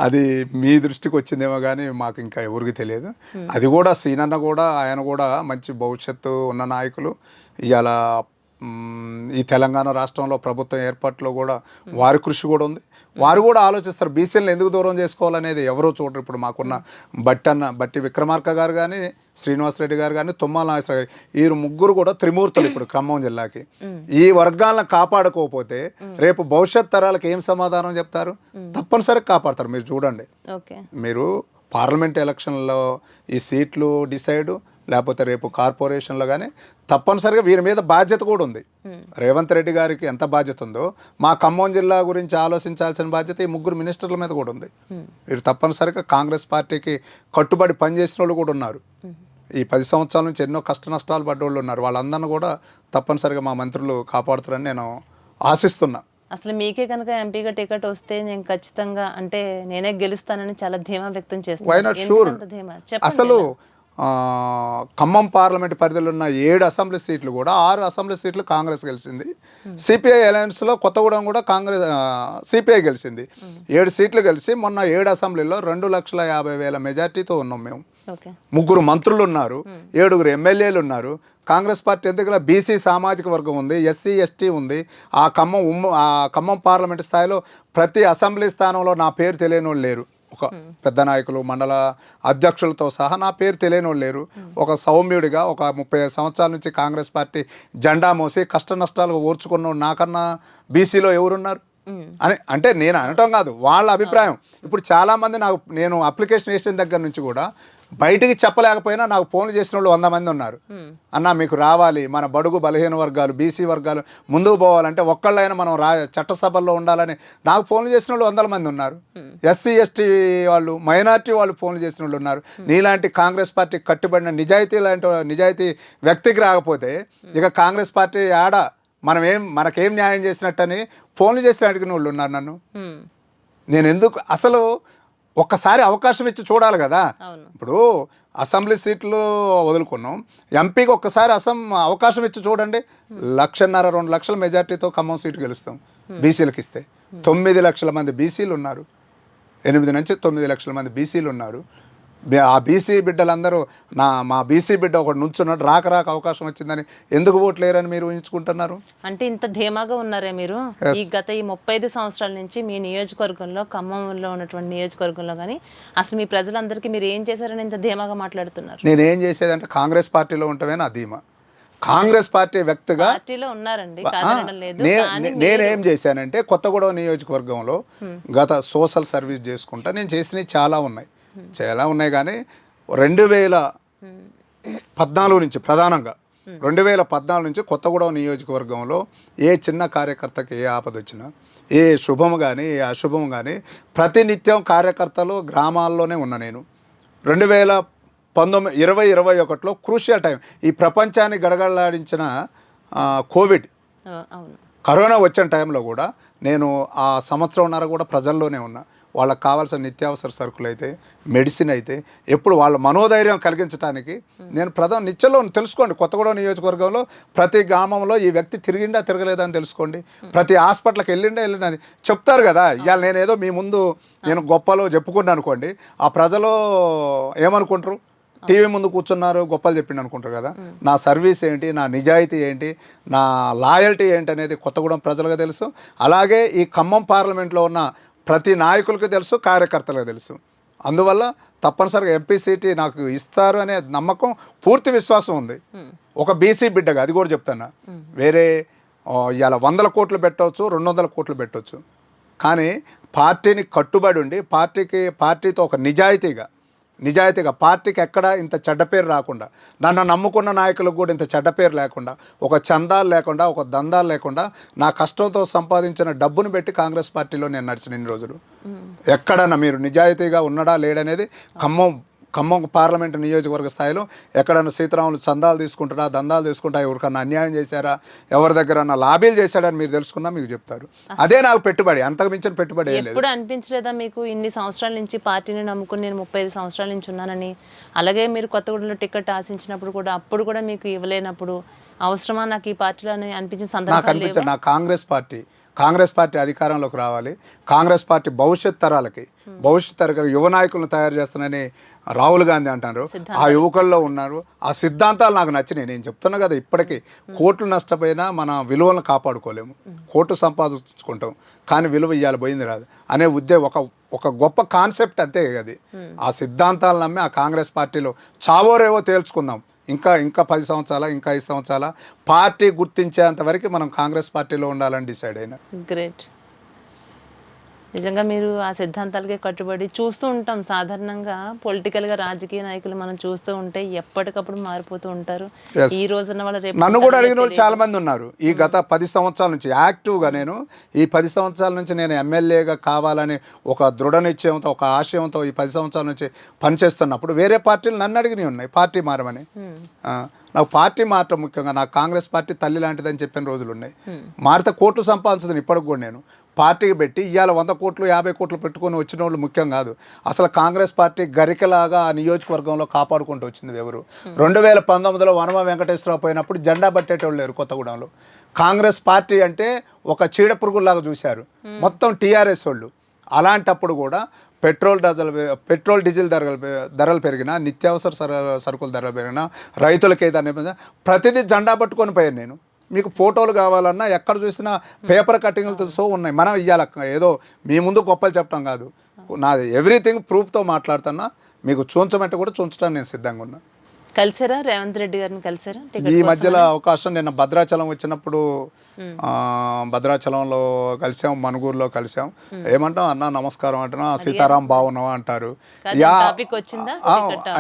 అది మీ దృష్టికి వచ్చిందేమో కానీ మాకు ఇంకా ఎవరికి తెలియదు. అది కూడా సీనన్న కూడా ఆయన కూడా మంచి భవిష్యత్తు ఉన్న నాయకులు. ఇవాళ ఈ తెలంగాణ రాష్ట్రంలో ప్రభుత్వం ఏర్పాటులో కూడా వారి కృషి కూడా ఉంది. వారు కూడా ఆలోచిస్తారు బీసీలను ఎందుకు దూరం చేసుకోవాలనేది. ఎవరో చూడరు. ఇప్పుడు మాకున్న బట్టి విక్రమార్క గారు కానీ, శ్రీనివాసరెడ్డి గారు కానీ, తుమ్మల నాగేశ్వర గారు, ఈ ముగ్గురు కూడా త్రిమూర్తులు ఇప్పుడు ఖమ్మం జిల్లాకి. ఈ వర్గాలను కాపాడుకోకపోతే రేపు భవిష్యత్ తరాలకు ఏం సమాధానం చెప్తారు? తప్పనిసరిగా కాపాడతారు. మీరు చూడండి, మీరు పార్లమెంట్ ఎలక్షన్లో ఈ సీట్లు డిసైడ్, లేకపోతే రేపు కార్పొరేషన్లో కానీ తప్పనిసరిగా వీరి మీద బాధ్యత కూడా ఉంది. రేవంత్ రెడ్డి గారికి ఎంత బాధ్యత ఉందో మా ఖమ్మం జిల్లా గురించి ఆలోచించాల్సిన బాధ్యత ఈ ముగ్గురు మినిస్టర్ల మీద కూడా ఉంది. వీరు తప్పనిసరిగా కాంగ్రెస్ పార్టీకి కట్టుబడి పనిచేసిన వాళ్ళు కూడా ఉన్నారు. ఈ 10 సంవత్సరాల నుంచి ఎన్నో కష్ట నష్టాలు పడ్డోళ్ళు ఉన్నారు. వాళ్ళందరినీ కూడా తప్పనిసరిగా మా మంత్రులు కాపాడుతారని నేను ఆశిస్తున్నా. అసలు మీకే కనుక ఎంపీగా టికెట్ వస్తే నేను ఖచ్చితంగా అంటే నేనే గెలుస్తానని చాలా ధీమా వ్యక్తం చేస్తాను. అసలు ఖమ్మం పార్లమెంట్ పరిధిలో ఉన్న 7 అసెంబ్లీ సీట్లు కూడా 6 అసెంబ్లీ సీట్లు కాంగ్రెస్ గెలిచింది. సిపిఐ అలయన్స్లో కొత్తగూడెం కూడా సిపిఐ గెలిచింది. 7 సీట్లు గెలిచి మొన్న 7 అసెంబ్లీలో 2,50,000 మెజార్టీతో ఉన్నాం మేము. 3 మంత్రులు ఉన్నారు, 7 ఎమ్మెల్యేలు ఉన్నారు. కాంగ్రెస్ పార్టీ ఎందుకు బీసీ సామాజిక వర్గం ఉంది, ఎస్సీ ఎస్టీ ఉంది. ఆ ఖమ్మం పార్లమెంట్ స్థాయిలో ప్రతి అసెంబ్లీ స్థానంలో నా పేరు తెలియని వాళ్ళు లేరు. ఒక పెద్ద నాయకులు, మండల అధ్యక్షులతో సహా నా పేరు తెలియని వాళ్ళు లేరు. ఒక సౌమ్యుడిగా ఒక 35 సంవత్సరాల నుంచి కాంగ్రెస్ పార్టీ జెండా మోసి కష్ట నష్టాలు ఓర్చుకున్నాడు నాకన్నా బీసీలో ఎవరున్నారు అని అంటే నేను అనటం కాదు, వాళ్ళ అభిప్రాయం. ఇప్పుడు చాలామంది నేను అప్లికేషన్ వేసిన దగ్గర నుంచి కూడా బయటికి చెప్పలేకపోయినా నాకు ఫోన్లు చేసిన వాళ్ళు 100 మంది ఉన్నారు. అన్న మీకు రావాలి, మన బడుగు బలహీన వర్గాలు బీసీ వర్గాలు ముందుకు పోవాలంటే ఒక్కళ్ళైనా మనం చట్టసభల్లో ఉండాలని నాకు ఫోన్లు చేసిన వాళ్ళు 100 మంది ఉన్నారు. ఎస్సీ ఎస్టీ వాళ్ళు, మైనార్టీ వాళ్ళు ఫోన్లు చేసిన వాళ్ళు ఉన్నారు. నీలాంటి కాంగ్రెస్ పార్టీకి కట్టుబడిన నిజాయితీ వ్యక్తికి రాకపోతే ఇక కాంగ్రెస్ పార్టీ మనకేం న్యాయం చేసినట్టని ఫోన్లు చేసినట్టుగా వాళ్ళు ఉన్నారు. నన్ను నేను ఎందుకు అసలు ఒక్కసారి అవకాశం ఇచ్చి చూడాలి కదా. ఇప్పుడు అసెంబ్లీ సీట్లు వదులుకున్నాం, ఎంపీకి ఒక్కసారి అవకాశం ఇచ్చి చూడండి. 1,50,000 2 లక్షల మెజార్టీతో ఖమ్మం సీటు గెలుస్తాం. బీసీలకు ఇస్తే 9 లక్షల మంది బీసీలు ఉన్నారు. 8 నుంచి 9 లక్షల మంది బీసీలు ఉన్నారు. ఆ బీసీ బిడ్డలందరూ మా బీసీ బిడ్డ ఒకటి నుంచున్నాడు, రాక అవకాశం వచ్చిందని ఎందుకు ఓట్లు లేరని మీరు ఊహించుకుంటున్నారు? అంటే ఇంత ధీమాగా ఉన్నారే మీరు ఈ 35 సంవత్సరాల నుంచి మీ నియోజకవర్గంలో, ఖమ్మంలో ఉన్నటువంటి నియోజకవర్గంలో కానీ అసలు మీ ప్రజలందరికీ మీరు ఏం చేశారని ఇంత ధీమాగా మాట్లాడుతున్నారు? నేనేం చేసేదంటే కాంగ్రెస్ పార్టీలో ఉంటమే నా ధీమా. కాంగ్రెస్ పార్టీ వ్యక్తిగా ఉన్నారండి. నేనేం చేశానంటే కొత్తగూడెం నియోజకవర్గంలో గత సోషల్ సర్వీస్ చేసుకుంటా నేను చేసినవి చాలా ఉన్నాయి కానీ 2014 నుంచి ప్రధానంగా 2014 నుంచి కొత్తగూడెం నియోజకవర్గంలో ఏ చిన్న కార్యకర్తకి ఏ ఆపద వచ్చినా, ఏ శుభము కానీ ఏ అశుభము కానీ ప్రతినిత్యం కార్యకర్తలు గ్రామాల్లోనే ఉన్నా నేను. 2021లో క్రూషియల్ టైం, ఈ ప్రపంచాన్ని గడగడలాడించిన కరోనా వచ్చిన టైంలో కూడా నేను ఆ సంవత్సరంన్నర కూడా ప్రజల్లోనే ఉన్నా. వాళ్ళకి కావాల్సిన నిత్యావసర సరుకులు అయితే, మెడిసిన్ అయితే ఎప్పుడు వాళ్ళ మనోధైర్యం కలిగించడానికి నేను నిత్యంలో తెలుసుకోండి. కొత్తగూడెం నియోజకవర్గంలో ప్రతి గ్రామంలో ఈ వ్యక్తి తిరిగిండా తిరగలేదని తెలుసుకోండి. ప్రతి హాస్పిటల్కి వెళ్ళిందని చెప్తారు కదా. ఇవాళ నేనేదో మీ ముందు నేను గొప్పలో చెప్పుకున్నాను అనుకోండి, ఆ ప్రజలు ఏమనుకుంటారు? టీవీ ముందు కూర్చున్నారు గొప్పలు చెప్పిండు అనుకుంటారు కదా. నా సర్వీస్ ఏంటి, నా నిజాయితీ ఏంటి, నా లాయల్టీ ఏంటి అనేది కొత్తగూడెం ప్రజలుగా తెలుసు. అలాగే ఈ ఖమ్మం పార్లమెంట్లో ఉన్న ప్రతి నాయకులకు తెలుసు, కార్యకర్తలకు తెలుసు. అందువల్ల తప్పనిసరిగా ఎంపీ సీటు నాకు ఇస్తారు అనే నమ్మకం, పూర్తి విశ్వాసం ఉంది. ఒక బీసీ బిడ్డగా అది కూడా చెప్తాను. వేరే ఇవాళ 100 కోట్లు పెట్టవచ్చు, 200 కోట్లు పెట్టవచ్చు, కానీ పార్టీని కట్టుబడి ఉండి పార్టీతో ఒక నిజాయితీగా పార్టీకి ఎక్కడ ఇంత చెడ్డ పేరు రాకుండా, నన్ను నమ్ముకున్న నాయకులకు కూడా ఇంత చెడ్డ పేరు లేకుండా, ఒక చందాలు లేకుండా, ఒక దందాలు లేకుండా, నా కష్టంతో సంపాదించిన డబ్బును పెట్టి కాంగ్రెస్ పార్టీలో నేను నడిచిన ఇన్ని రోజులు ఎక్కడన్నా మీరు నిజాయితీగా ఉన్నాడా లేడనేది ఖమ్మం పార్లమెంట్ నియోజకవర్గ స్థాయిలో ఎక్కడన్నా సీతారాములు చందాలు తీసుకుంటారా, దందాలు తీసుకుంటా, ఎవరికన్నా అన్యాయం చేశారా, ఎవరి దగ్గర లాబీలు చేశాడని మీరు తెలుసుకున్నా మీకు చెప్తారు. అదే నాకు పెట్టుబడి, అంతకు మించిన పెట్టుబడి ఏం లేదు. ఎప్పుడు అనిపించలేదా మీకు ఇన్ని సంవత్సరాల నుంచి పార్టీని నమ్ముకుని నేను 35 సంవత్సరాల నుంచి ఉన్నానని? అలాగే మీరు కొత్తగూడెంలో టికెట్ ఆశించినప్పుడు కూడా అప్పుడు కూడా మీకు ఇవ్వలేనప్పుడు అవసరమా నాకు ఈ పార్టీలో అని అనిపించిన నాకు సందర్భాలు అనిపించదు. నాకు కాంగ్రెస్ పార్టీ అధికారంలోకి రావాలి, కాంగ్రెస్ పార్టీ భవిష్యత్ తరాలకి యువ నాయకులను తయారు చేస్తానని రాహుల్ గాంధీ అంటారు. ఆ యువకుల్లో ఉన్నారు. ఆ సిద్ధాంతాలు నాకు నచ్చినాయి. నేను చెప్తున్నా కదా, ఇప్పటికీ కోట్లు నష్టపోయినా మన విలువలను కాపాడుకోలేము. కోట్లు సంపాదించుకుంటాం కానీ విలువ ఇవ్వాలి పోయింది రాదు అనే ఒక గొప్ప కాన్సెప్ట్ అంతే అది. ఆ సిద్ధాంతాలు నమ్మి ఆ కాంగ్రెస్ పార్టీలో చావోరేవో తేల్చుకుందాం. ఇంకా 10 సంవత్సరాల, ఇంకా 5 సంవత్సరాల పార్టీ గుర్తించేంత వరకు మనం కాంగ్రెస్ పార్టీలో ఉండాలని డిసైడ్ అయినా. గ్రేట్. నిజంగా మీరు ఆ సిద్ధాంతాలకే కట్టుబడి చూస్తూ ఉంటాం. సాధారణంగా పొలిటికల్గా రాజకీయ నాయకులు మనం చూస్తూ ఉంటే ఎప్పటికప్పుడు మారిపోతూ ఉంటారు. ఈ రోజున వాళ్ళ రేపు నన్ను కూడా అడిగిన వాళ్ళు చాలా మంది ఉన్నారు. ఈ గత 10 సంవత్సరాల నుంచి యాక్టివ్గా నేను ఈ 10 సంవత్సరాల నుంచి నేను ఎమ్మెల్యేగా కావాలని ఒక దృఢ నిశ్చయంతో, ఒక ఆశయంతో ఈ 10 సంవత్సరాల నుంచి పనిచేస్తున్నప్పుడు వేరే పార్టీలు నన్ను అడిగినవి ఉన్నాయి పార్టీ మారమని. నాకు పార్టీ మారటం ముఖ్యంగా, నాకు కాంగ్రెస్ పార్టీ తల్లి లాంటిదని చెప్పిన రోజులు ఉన్నాయి. మారితే కోట్లు సంపాదించుతుంది ఇప్పటికి కూడా. నేను పార్టీకి పెట్టి ఇవాళ 100 కోట్లు 50 కోట్లు పెట్టుకొని వచ్చిన వాళ్ళు ముఖ్యం కాదు. అసలు కాంగ్రెస్ పార్టీ గరికలాగా ఆ నియోజకవర్గంలో కాపాడుకుంటూ వచ్చింది ఎవరు? 2019లో వనమ వెంకటేశ్వరరావు పోయినప్పుడు జెండా పట్టేటోళ్ళు లేరు కొత్తగూడెంలో. కాంగ్రెస్ పార్టీ అంటే ఒక చీడ పురుగులాగా చూశారు మొత్తం టీఆర్ఎస్ వాళ్ళు. అలాంటప్పుడు కూడా పెట్రోల్ డీజిల్ ధరలు పెరిగినా, నిత్యావసర సరుకుల ధరలు పెరిగినా, రైతులకి ఏదైనా ప్రతిదీ జెండా పట్టుకొని పోయాను నేను. మీకు ఫోటోలు కావాలన్నా ఎక్కడ చూసినా పేపర్ కటింగ్లతో సో ఉన్నాయి. మనం ఇవ్వాలి, ఏదో మీ ముందు గొప్పలు చెప్పడం కాదు. నాది ఎవ్రీథింగ్ ప్రూఫ్తో మాట్లాడుతున్నా. మీకు చూంచమంటే కూడా చూంచడానికి నేను సిద్ధంగా ఉన్నా. కలిసారా రేవంత్ రెడ్డి గారిని? కలిసారా ఈ మధ్యలో అవకాశం? నిన్న భద్రాచలం వచ్చినప్పుడు భద్రాచలంలో కలిసాం, మనుగూరులో కలిసాం. ఏమంటాం, అన్న నమస్కారం అంటున్నా, సీతారాం బాగున్నావా అంటారు.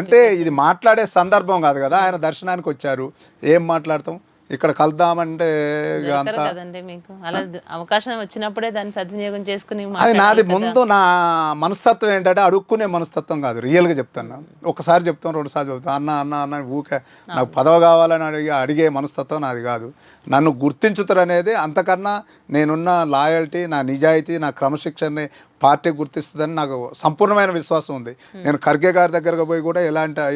అంటే ఇది మాట్లాడే సందర్భం కాదు కదా. ఆయన దర్శనానికి వచ్చారు, ఏం మాట్లాడతాం? ఇక్కడ కలుద్దామంటే మీకు అలా అవకాశం వచ్చినప్పుడే దాన్ని సద్వినియోగం చేసుకుని. అది నాది ముందు నా మనస్తత్వం ఏంటంటే అడుక్కునే మనస్తత్వం కాదు, రియల్గా చెప్తాను. ఒకసారి చెప్తాం, 2 సార్లు చెప్తాం. అన్న ఊకే నాకు పదవి కావాలని అడిగే మనస్తత్వం నాది కాదు. నన్ను గుర్తించుతారు అనేది, అంతకన్నా నేనున్న లాయల్టీ, నా నిజాయితీ, నా క్రమశిక్షణని పార్టీ గుర్తిస్తుందని నాకు సంపూర్ణమైన విశ్వాసం ఉంది. నేను ఖర్గే గారి దగ్గరకు పోయి కూడా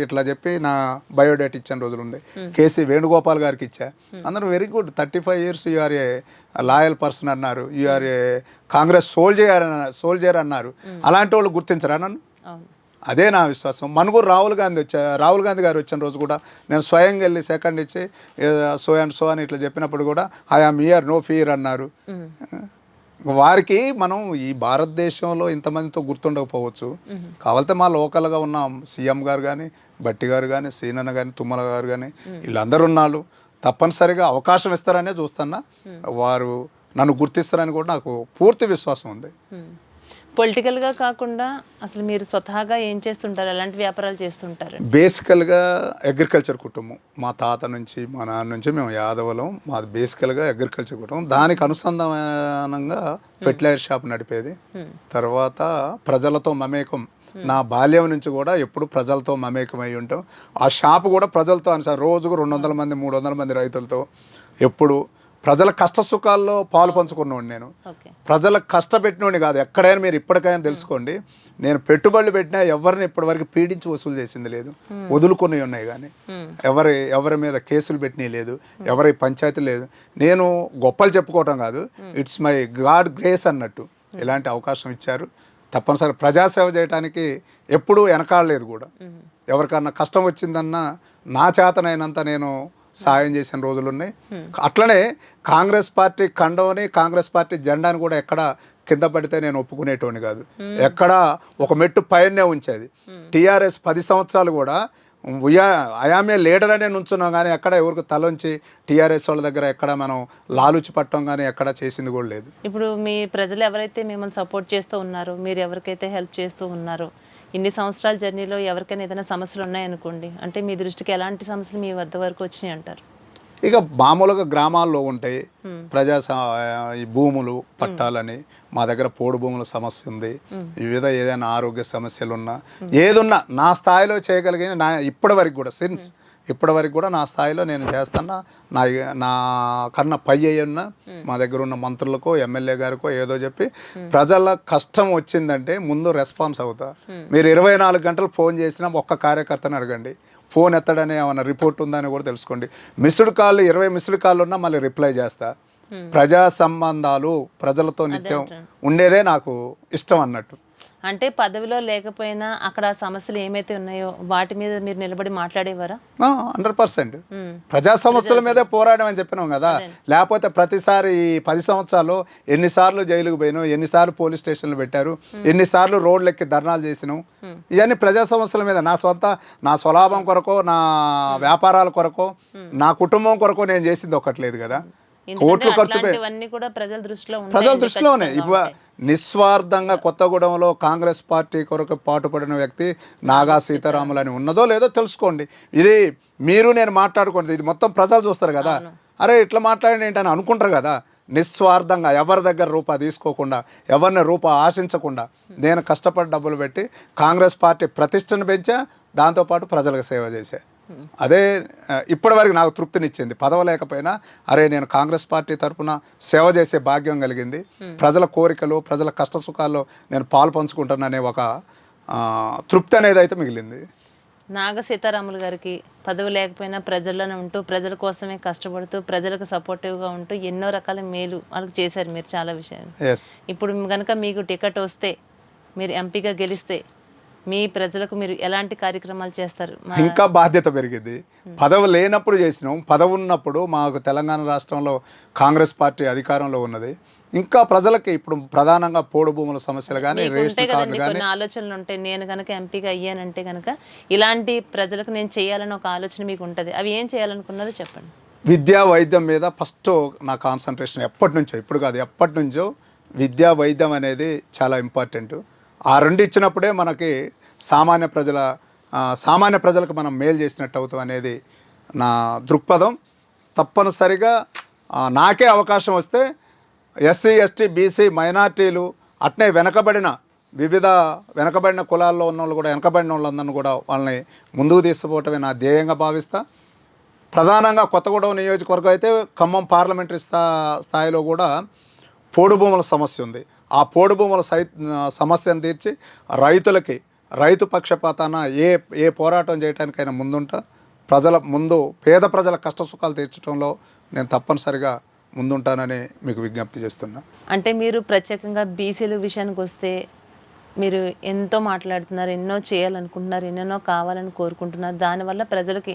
ఇట్లా చెప్పి నా బయోడేట్ ఇచ్చిన రోజులు ఉంది. కేసీ వేణుగోపాల్ గారికి ఇచ్చా. అందరూ very good, 35 years you're a loyal person అన్నారు, యూఆర్ ఏ కాంగ్రెస్ సోల్జర్ అన్నారు. అలాంటి వాళ్ళు గుర్తించరా నన్ను? అదే నా విశ్వాసం. మనుగూరు రాహుల్ గాంధీ గారు వచ్చిన రోజు కూడా నేను స్వయంగా వెళ్ళి సెకండ్ ఇచ్చి సో అండ్ సో అని ఇట్లా చెప్పినప్పుడు కూడా I am here, no fear అన్నారు. వారికి మనం ఈ భారతదేశంలో ఇంతమందితో గుర్తుండకపోవచ్చు. కావాలంటే మా లోకల్గా ఉన్న సీఎం గారు కానీ, బట్టి గారు కానీ, సీనన్న కానీ, తుమ్మల గారు కానీ, వీళ్ళందరూ ఉన్నాళ్ళు. తప్పనిసరిగా అవకాశం ఇస్తారనే చూస్తున్నా. వారు నన్ను గుర్తిస్తారని కూడా నాకు పూర్తి విశ్వాసం ఉంది. పొలిటికల్గా కాకుండా అసలు మీరు స్వతహాగా ఏం చేస్తుంటారు? ఎలాంటి వ్యాపారాలు చేస్తుంటారు? బేసికల్గా అగ్రికల్చర్ కుటుంబం. మా తాత నుంచి, మా నాన్న నుంచి మేము యాదవులం. మాది బేసికల్గా అగ్రికల్చర్ కుటుంబం. దానికి అనుసంధానంగా ఫెర్టిలైజర్ షాప్ నడిపేది. తర్వాత ప్రజలతో మమేకం. నా బాల్యం నుంచి కూడా ఎప్పుడు ప్రజలతో మమేకమై ఉంటాం. ఆ షాపు కూడా ప్రజలతో రోజుకు 200 మంది 300 మంది రైతులతో ఎప్పుడు ప్రజల కష్ట సుఖాల్లో పాలు పంచుకున్నాను. నేను ప్రజలకు కష్టపెట్టినోడిని కాదు. ఎక్కడైనా మీరు ఇప్పటికైనా తెలుసుకోండి, నేను పెట్టుబడులు పెట్టినా ఎవరిని ఇప్పటివరకు పీడించి వసూలు చేసింది లేదు. వదులుకొని ఉన్నాయి కానీ ఎవరి మీద కేసులు పెట్టినవి లేదు, ఎవరి పంచాయతీ లేదు. నేను గొప్పలు చెప్పుకోవటం కాదు, ఇట్స్ మై గాడ్ గ్రేస్ అన్నట్టు ఇలాంటి అవకాశం ఇచ్చారు. తప్పనిసరి ప్రజాసేవ చేయడానికి ఎప్పుడూ వెనకాడలేదు కూడా. ఎవరికన్నా కష్టం వచ్చిందన్నా నా చేతనైనంత నేను సాయం చేసిన రోజులు ఉన్నాయి. అట్లనే కాంగ్రెస్ పార్టీ కండవని, కాంగ్రెస్ పార్టీ జెండాని కూడా ఎక్కడ కింద పడితే నేను ఒప్పుకునేటోని కాదు. ఎక్కడ ఒక మెట్టు పైనే ఉంచేది. టీఆర్ఎస్ 10 సంవత్సరాలు కూడా అయామే లీడర్ అనే నుంచున్నాం కానీ ఎక్కడ ఎవరికి తలొంచి టీఆర్ఎస్ వాళ్ళ దగ్గర ఎక్కడ మనం లాలుచి పట్టడం కానీ ఎక్కడ చేసింది కూడా లేదు. ఇప్పుడు మీ ప్రజలు ఎవరైతే మిమ్మల్ని సపోర్ట్ చేస్తూ ఉన్నారో, మీరు ఎవరికైతే హెల్ప్ చేస్తూ ఉన్నారో, ఇన్ని సంవత్సరాల జర్నీలో ఎవరికైనా ఏదైనా సమస్యలు ఉన్నాయనుకోండి, అంటే మీ దృష్టికి ఎలాంటి సమస్యలు మీ వద్ద వరకు వచ్చినాయి అంటారు? ఇక మామూలుగా గ్రామాల్లో ఉంటాయి ఈ భూములు పట్టాలని. మా దగ్గర పోడు భూముల సమస్య ఉంది. వివిధ ఏదైనా ఆరోగ్య సమస్యలు ఉన్నా, ఏదున్నా నా స్థాయిలో చేయగలిగిన ఇప్పటి వరకు కూడా సిన్స్ ఇప్పటివరకు కూడా నా స్థాయిలో నేను చేస్తున్నా. నా నా కన్నా పై అయ్యున్న మా దగ్గర ఉన్న మంత్రులకో ఎమ్మెల్యే గారికో ఏదో చెప్పి ప్రజల కష్టం వచ్చిందంటే ముందు రెస్పాన్స్ అవుతా. మీరు 24 గంటలు ఫోన్ చేసినా ఒక్క కార్యకర్తను అడగండి, ఫోన్ ఎత్తడనే ఏమైనా రిపోర్ట్ ఉందని కూడా తెలుసుకోండి. మిస్డ్ కాల్ 20 మిస్డ్ కాల్ ఉన్నా మళ్ళీ రిప్లై చేస్తా. ప్రజా సంబంధాలు ప్రజలతో నిత్యం ఉండేదే నాకు ఇష్టం అన్నట్టు. అంటే పదవిలో లేకపోయినా అక్కడ సమస్యలు ఏమైతే ఉన్నాయో వాటి మీద మీరు నిలబడి మాట్లాడేవారా? 100% ప్రజా సమస్యల మీదే పోరాడమని చెప్పినాం కదా. లేకపోతే ప్రతిసారి 10 సంవత్సరాలు ఎన్నిసార్లు జైలుకు పోయినాం, ఎన్నిసార్లు పోలీస్ స్టేషన్లు పెట్టారు, ఎన్నిసార్లు రోడ్లెక్కి ధర్నాలు చేసినాం. ఇవన్నీ ప్రజా సమస్యల మీద నా స్వలాభం కొరకో, నా వ్యాపారాల కొరకో, నా కుటుంబం కొరకో నేను చేసింది ఒక్కట్లేదు కదా. కోట్లు ఖర్చు ప్రజల దృష్టిలోనే నిస్వార్థంగా కొత్తగూడెంలో కాంగ్రెస్ పార్టీ కొరకు పాటుపడిన వ్యక్తి నాగా సీతారాములు అని ఉన్నదో లేదో తెలుసుకోండి. ఇది మీరు నేను మాట్లాడుకోండి, ఇది మొత్తం ప్రజలు చూస్తారు కదా. అరే ఇట్లా మాట్లాడి ఏంటని అనుకుంటారు కదా. నిస్వార్థంగా ఎవరి దగ్గర రూపాయి తీసుకోకుండా, ఎవరిని రూపాయి ఆశించకుండా నేను కష్టపడి డబ్బులు పెట్టి కాంగ్రెస్ పార్టీ ప్రతిష్టను పెంచా, దాంతోపాటు ప్రజలకు సేవ చేశా. అదే ఇప్పటివరకు నాకు తృప్తినిచ్చింది. పదవి లేకపోయినా అరే నేను కాంగ్రెస్ పార్టీ తరఫున సేవ చేసే భాగ్యం కలిగింది, ప్రజల కోరికలు ప్రజల కష్ట సుఖాల్లో నేను పాలు పంచుకుంటాననే ఒక తృప్తి అనేది అయితే మిగిలింది. నాగ సీతారాములు గారికి పదవి లేకపోయినా ప్రజల్లోనే ఉంటూ ప్రజల కోసమే కష్టపడుతూ ప్రజలకు సపోర్టివ్గా ఉంటూ ఎన్నో రకాల మేలు వాళ్ళకి చేశారు మీరు చాలా విషయాలు. ఇప్పుడు కనుక మీకు టికెట్ వస్తే, మీరు ఎంపీగా గెలిస్తే మీ ప్రజలకు మీరు ఎలాంటి కార్యక్రమాలు చేస్తారు? ఇంకా బాధ్యత పెరిగింది. పదవి లేనప్పుడు చేసినాం, పదవి ఉన్నప్పుడు మాకు తెలంగాణ రాష్ట్రంలో కాంగ్రెస్ పార్టీ అధికారంలో ఉన్నది. ఇంకా ప్రజలకి ఇప్పుడు ప్రధానంగా పోడు భూముల సమస్యలు కానీ, రేషన్ కార్డు కానీ ఆలోచనలు ఉంటాయి. నేను కనుక ఎంపీగా అయ్యానంటే కనుక ఇలాంటి ప్రజలకు నేను చేయాలని ఒక ఆలోచన మీకు ఉంటుంది. అవి ఏం చేయాలనుకున్నారో చెప్పండి. విద్యా వైద్యం మీద ఫస్ట్ నా కాన్సన్ట్రేషన్ ఎప్పటి నుంచో, ఇప్పుడు కాదు ఎప్పటి నుంచో విద్యా వైద్యం అనేది చాలా ఇంపార్టెంట్. ఆ రెండు ఇచ్చినప్పుడే మనకి సామాన్య ప్రజలకు మనం మేలు చేసినట్టు అవుతాం అనేది నా దృక్పథం. తప్పనిసరిగా నాకే అవకాశం వస్తే ఎస్సీ ఎస్టీ బీసీ మైనార్టీలు అట్నే వెనకబడిన కులాల్లో ఉన్న వాళ్ళు కూడా, వెనకబడిన వాళ్ళందరినీ కూడా వాళ్ళని ముందుకు తీసుకుపోవటమే నా ధ్యేయంగా భావిస్తా. ప్రధానంగా కొత్తగూడెం నియోజకవర్గం అయితే ఖమ్మం పార్లమెంటరీ స్థాయిలో కూడా పోడు భూముల సమస్య ఉంది. ఆ పోడు భూముల సమస్యను తీర్చి రైతు పక్షపాతాన ఏ పోరాటం చేయడానికైనా ముందుంటా. పేద ప్రజల కష్ట సుఖాలు తీర్చడంలో నేను తప్పనిసరిగా ముందుంటానని మీకు విజ్ఞప్తి చేస్తున్నా. అంటే మీరు ప్రత్యేకంగా బీసీల విషయానికి వస్తే మీరు ఎంతో మాట్లాడుతున్నారు, ఎన్నో చేయాలనుకుంటున్నారు, ఎన్నెన్నో కావాలని కోరుకుంటున్నారు. దానివల్ల ప్రజలకి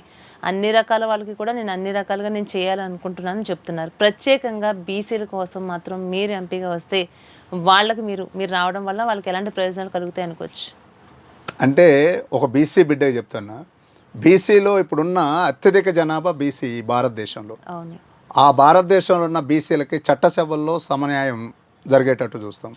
అన్ని రకాల వాళ్ళకి కూడా నేను అన్ని రకాలుగా నేను చేయాలనుకుంటున్నాను చెప్తున్నారు. ప్రత్యేకంగా బీసీల కోసం మాత్రం మీరు ఎంపీగా వస్తే వాళ్ళకి మీరు రావడం వల్ల వాళ్ళకి ఎలాంటి ప్రయోజనాలు కలుగుతాయి అనుకోవచ్చు? అంటే ఒక బీసీ బిడ్డగా చెప్తున్నా, బీసీలో ఇప్పుడున్న అత్యధిక జనాభా బీసీ భారతదేశంలో. అవును. ఆ భారతదేశంలో ఉన్న బీసీలకి చట్టసభల్లో సమన్యాయం జరిగేటట్టు చూస్తాం.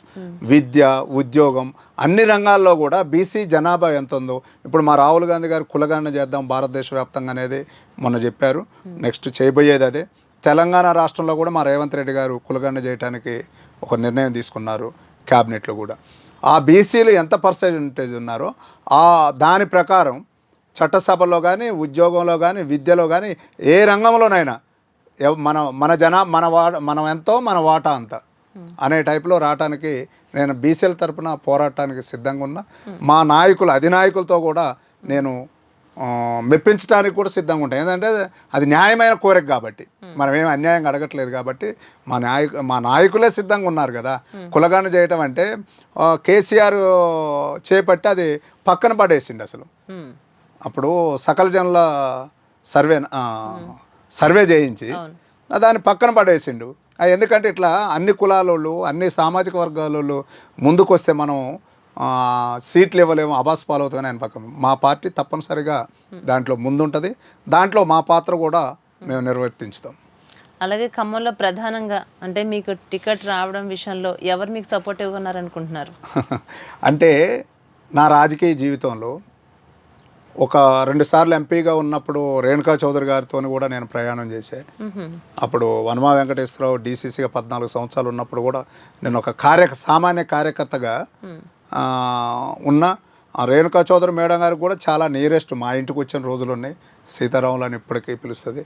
విద్య, ఉద్యోగం అన్ని రంగాల్లో కూడా బీసీ జనాభా ఎంత ఉందో, ఇప్పుడు మా రాహుల్ గాంధీ గారు కులగణన చేద్దాం భారతదేశ వ్యాప్తంగా అనేది మొన్న చెప్పారు. నెక్స్ట్ చేయబోయేది అదే. తెలంగాణ రాష్ట్రంలో కూడా మా రేవంత్ రెడ్డి గారు కులగణన చేయడానికి ఒక నిర్ణయం తీసుకున్నారు క్యాబినెట్లో కూడా. ఆ బీసీలు ఎంత పర్సెంటేజ్ ఉన్నారో దాని ప్రకారం చట్టసభలో కానీ, ఉద్యోగంలో కానీ, విద్యలో కానీ, ఏ రంగంలోనైనా మనం ఎంతో మన వాటా అంత అనే టైప్లో రావటానికి నేను బీసీల తరపున పోరాటానికి సిద్ధంగా ఉన్నా. మా అధినాయకులతో కూడా నేను మెప్పించడానికి కూడా సిద్ధంగా ఉంటాను. ఏంటంటే అది న్యాయమైన కోరిక కాబట్టి, మనం ఏమి అన్యాయంగా అడగట్లేదు కాబట్టి మా నాయకులే సిద్ధంగా ఉన్నారు కదా. కులగాన చేయటం అంటే కేసీఆర్ చేపట్టి అది పక్కన పడేసిండు. అసలు అప్పుడు సకల జనుల సర్వే చేయించి దాన్ని పక్కన పడేసిండు. ఎందుకంటే ఇట్లా అన్ని కులాలలో, అన్ని సామాజిక వర్గాలలో ముందుకు వస్తే మనం సీట్లు ఇవ్వలేము, అబాస్ పాలవుతామని ఆయన పక్కన. మా పార్టీ తప్పనిసరిగా దాంట్లో ముందుంటుంది. దాంట్లో మా పాత్ర కూడా మేము నిర్వర్తించుతాం. అలాగే ఖమ్మంలో ప్రధానంగా అంటే మీకు టికెట్ రావడం విషయంలో ఎవరు మీకు సపోర్టివ్గా ఉన్నారనుకుంటున్నారు? అంటే నా రాజకీయ జీవితంలో ఒక 2 సార్లు ఎంపీగా ఉన్నప్పుడు రేణుకా చౌదరి గారితో కూడా నేను ప్రయాణం చేశాను. అప్పుడు వనమా వెంకటేశ్వరరావు డీసీసీగా 14 సంవత్సరాలు ఉన్నప్పుడు కూడా నేను ఒక సామాన్య కార్యకర్తగా ఉన్నా. ఆ రేణుకా చౌదరి మేడం గారికి కూడా చాలా నియరెస్ట్, మా ఇంటికి వచ్చిన రోజులు ఉన్నాయి. సీతారాములు అని ఇప్పటికీ పిలుస్తుంది.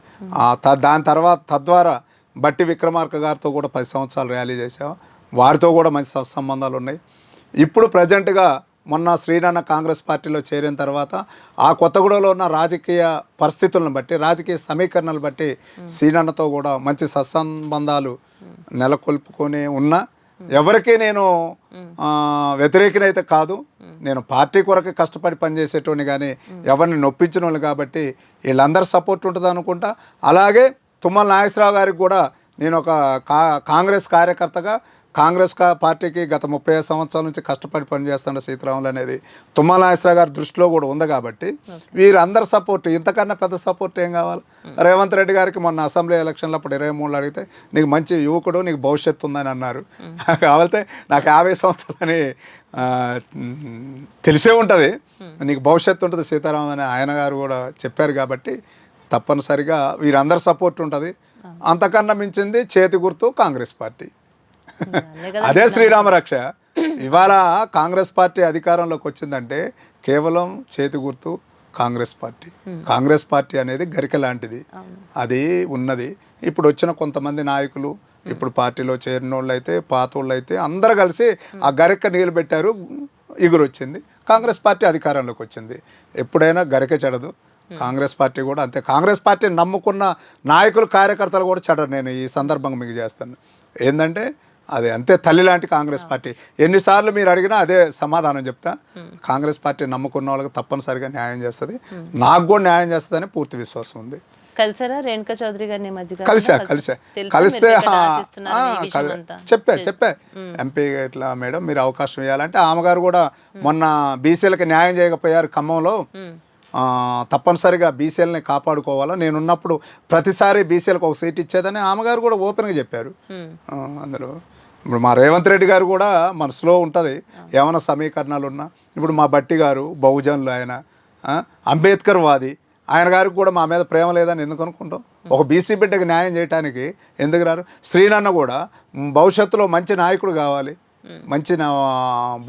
దాని తర్వాత తద్వారా బట్టి విక్రమార్క గారితో కూడా 10 సంవత్సరాలు ర్యాలీ చేసాం. వారితో కూడా మంచి సత్సంబంధాలు ఉన్నాయి. ఇప్పుడు ప్రజెంట్గా మొన్న శ్రీనన్న కాంగ్రెస్ పార్టీలో చేరిన తర్వాత ఆ కొత్తగూడలో ఉన్న రాజకీయ పరిస్థితులను బట్టి, రాజకీయ సమీకరణలు బట్టి శ్రీనన్నతో కూడా మంచి సత్సంబంధాలు నెలకొల్పుకొని ఉన్నా. ఎవరికి నేను వ్యతిరేకినైతే కాదు. నేను పార్టీ కొరకు కష్టపడి పనిచేసేటోని కానీ ఎవరిని నొప్పించిన వాళ్ళు కాబట్టి వీళ్ళందరూ సపోర్ట్ ఉంటుంది అనుకుంటా. అలాగే తుమ్మల నాగేశ్వరరావు గారికి కూడా నేను ఒక కాంగ్రెస్ కార్యకర్తగా కాంగ్రెస్ పార్టీకి గత 35 సంవత్సరాల నుంచి కష్టపడి పనిచేస్తున్న సీతారాములు అనేది తుమ్మల నాగేశ్వరరావు గారి దృష్టిలో కూడా ఉంది కాబట్టి వీరందరి సపోర్ట్, ఇంతకన్నా పెద్ద సపోర్ట్ ఏం కావాలి? రేవంత్ రెడ్డి గారికి మొన్న అసెంబ్లీ ఎలక్షన్లో అప్పుడు 23 అడిగితే నీకు మంచి యువకుడు, నీకు భవిష్యత్తు ఉందని అన్నారు. కాబట్టి నాకు 50 సంవత్సరాలని తెలిసే ఉంటుంది, నీకు భవిష్యత్తు ఉంటుంది సీతారాం అని ఆయన గారు కూడా చెప్పారు. కాబట్టి తప్పనిసరిగా వీరందరి సపోర్ట్ ఉంటుంది. అంతకన్నా మించింది చేతి గుర్తు కాంగ్రెస్ పార్టీ. అదే శ్రీరామ రక్ష. ఇవాళ కాంగ్రెస్ పార్టీ అధికారంలోకి వచ్చిందంటే కేవలం చేతి గుర్తు కాంగ్రెస్ పార్టీ. కాంగ్రెస్ పార్టీ అనేది గరిక లాంటిది, అది ఉన్నది. ఇప్పుడు వచ్చిన కొంతమంది నాయకులు, ఇప్పుడు పార్టీలో చేరిన వాళ్ళు అయితే, పాత వాళ్ళు అయితే అందరూ కలిసి ఆ గరిక నీళ్ళు పెట్టారు, ఎగురు వచ్చింది, కాంగ్రెస్ పార్టీ అధికారంలోకి వచ్చింది. ఎప్పుడైనా గరిక చెడదు, కాంగ్రెస్ పార్టీ కూడా అంతే. కాంగ్రెస్ పార్టీని నమ్ముకున్న నాయకులు, కార్యకర్తలు కూడా చెడరు. నేను ఈ సందర్భంగా మీకు చేస్తాను ఏంటంటే అది అంతే తల్లి లాంటి కాంగ్రెస్ పార్టీ. ఎన్నిసార్లు మీరు అడిగినా అదే సమాధానం చెప్తా. కాంగ్రెస్ పార్టీ నమ్ముకున్న వాళ్ళకి తప్పనిసరిగా న్యాయం చేస్తుంది, నాకు కూడా న్యాయం చేస్తుందని పూర్తి విశ్వాసం ఉంది. కలిసారా రేణుకా చౌదరి గారిని మధ్య? కలిస్తే చెప్పా ఎంపీ ఇట్లా మేడం మీరు అవకాశం ఇవ్వాలంటే, ఆమె గారు కూడా మొన్న బీసీలకు న్యాయం చేయకపోయారు ఖమ్మంలో, తప్పనిసరిగా బీసీలని కాపాడుకోవాలా, నేనున్నప్పుడు ప్రతిసారి బీసీలకు ఒక సీట్ ఇచ్చేదని ఆమెగారు కూడా ఓపెన్గా చెప్పారు. అందరూ ఇప్పుడు మా రేవంత్ రెడ్డి గారు కూడా మనసులో ఉంటుంది ఏమైనా సమీకరణాలు ఉన్నా. ఇప్పుడు మా బట్టి గారు బహుజనులు, ఆయన అంబేద్కర్ వాది, ఆయన గారికి కూడా మా మీద ప్రేమ లేదని ఎందుకు అనుకుంటాం? ఒక బీసీ బిడ్డకి న్యాయం చేయడానికి ఎందుకు రారు? శ్రీనన్న కూడా భవిష్యత్తులో మంచి నాయకుడు కావాలి, మంచి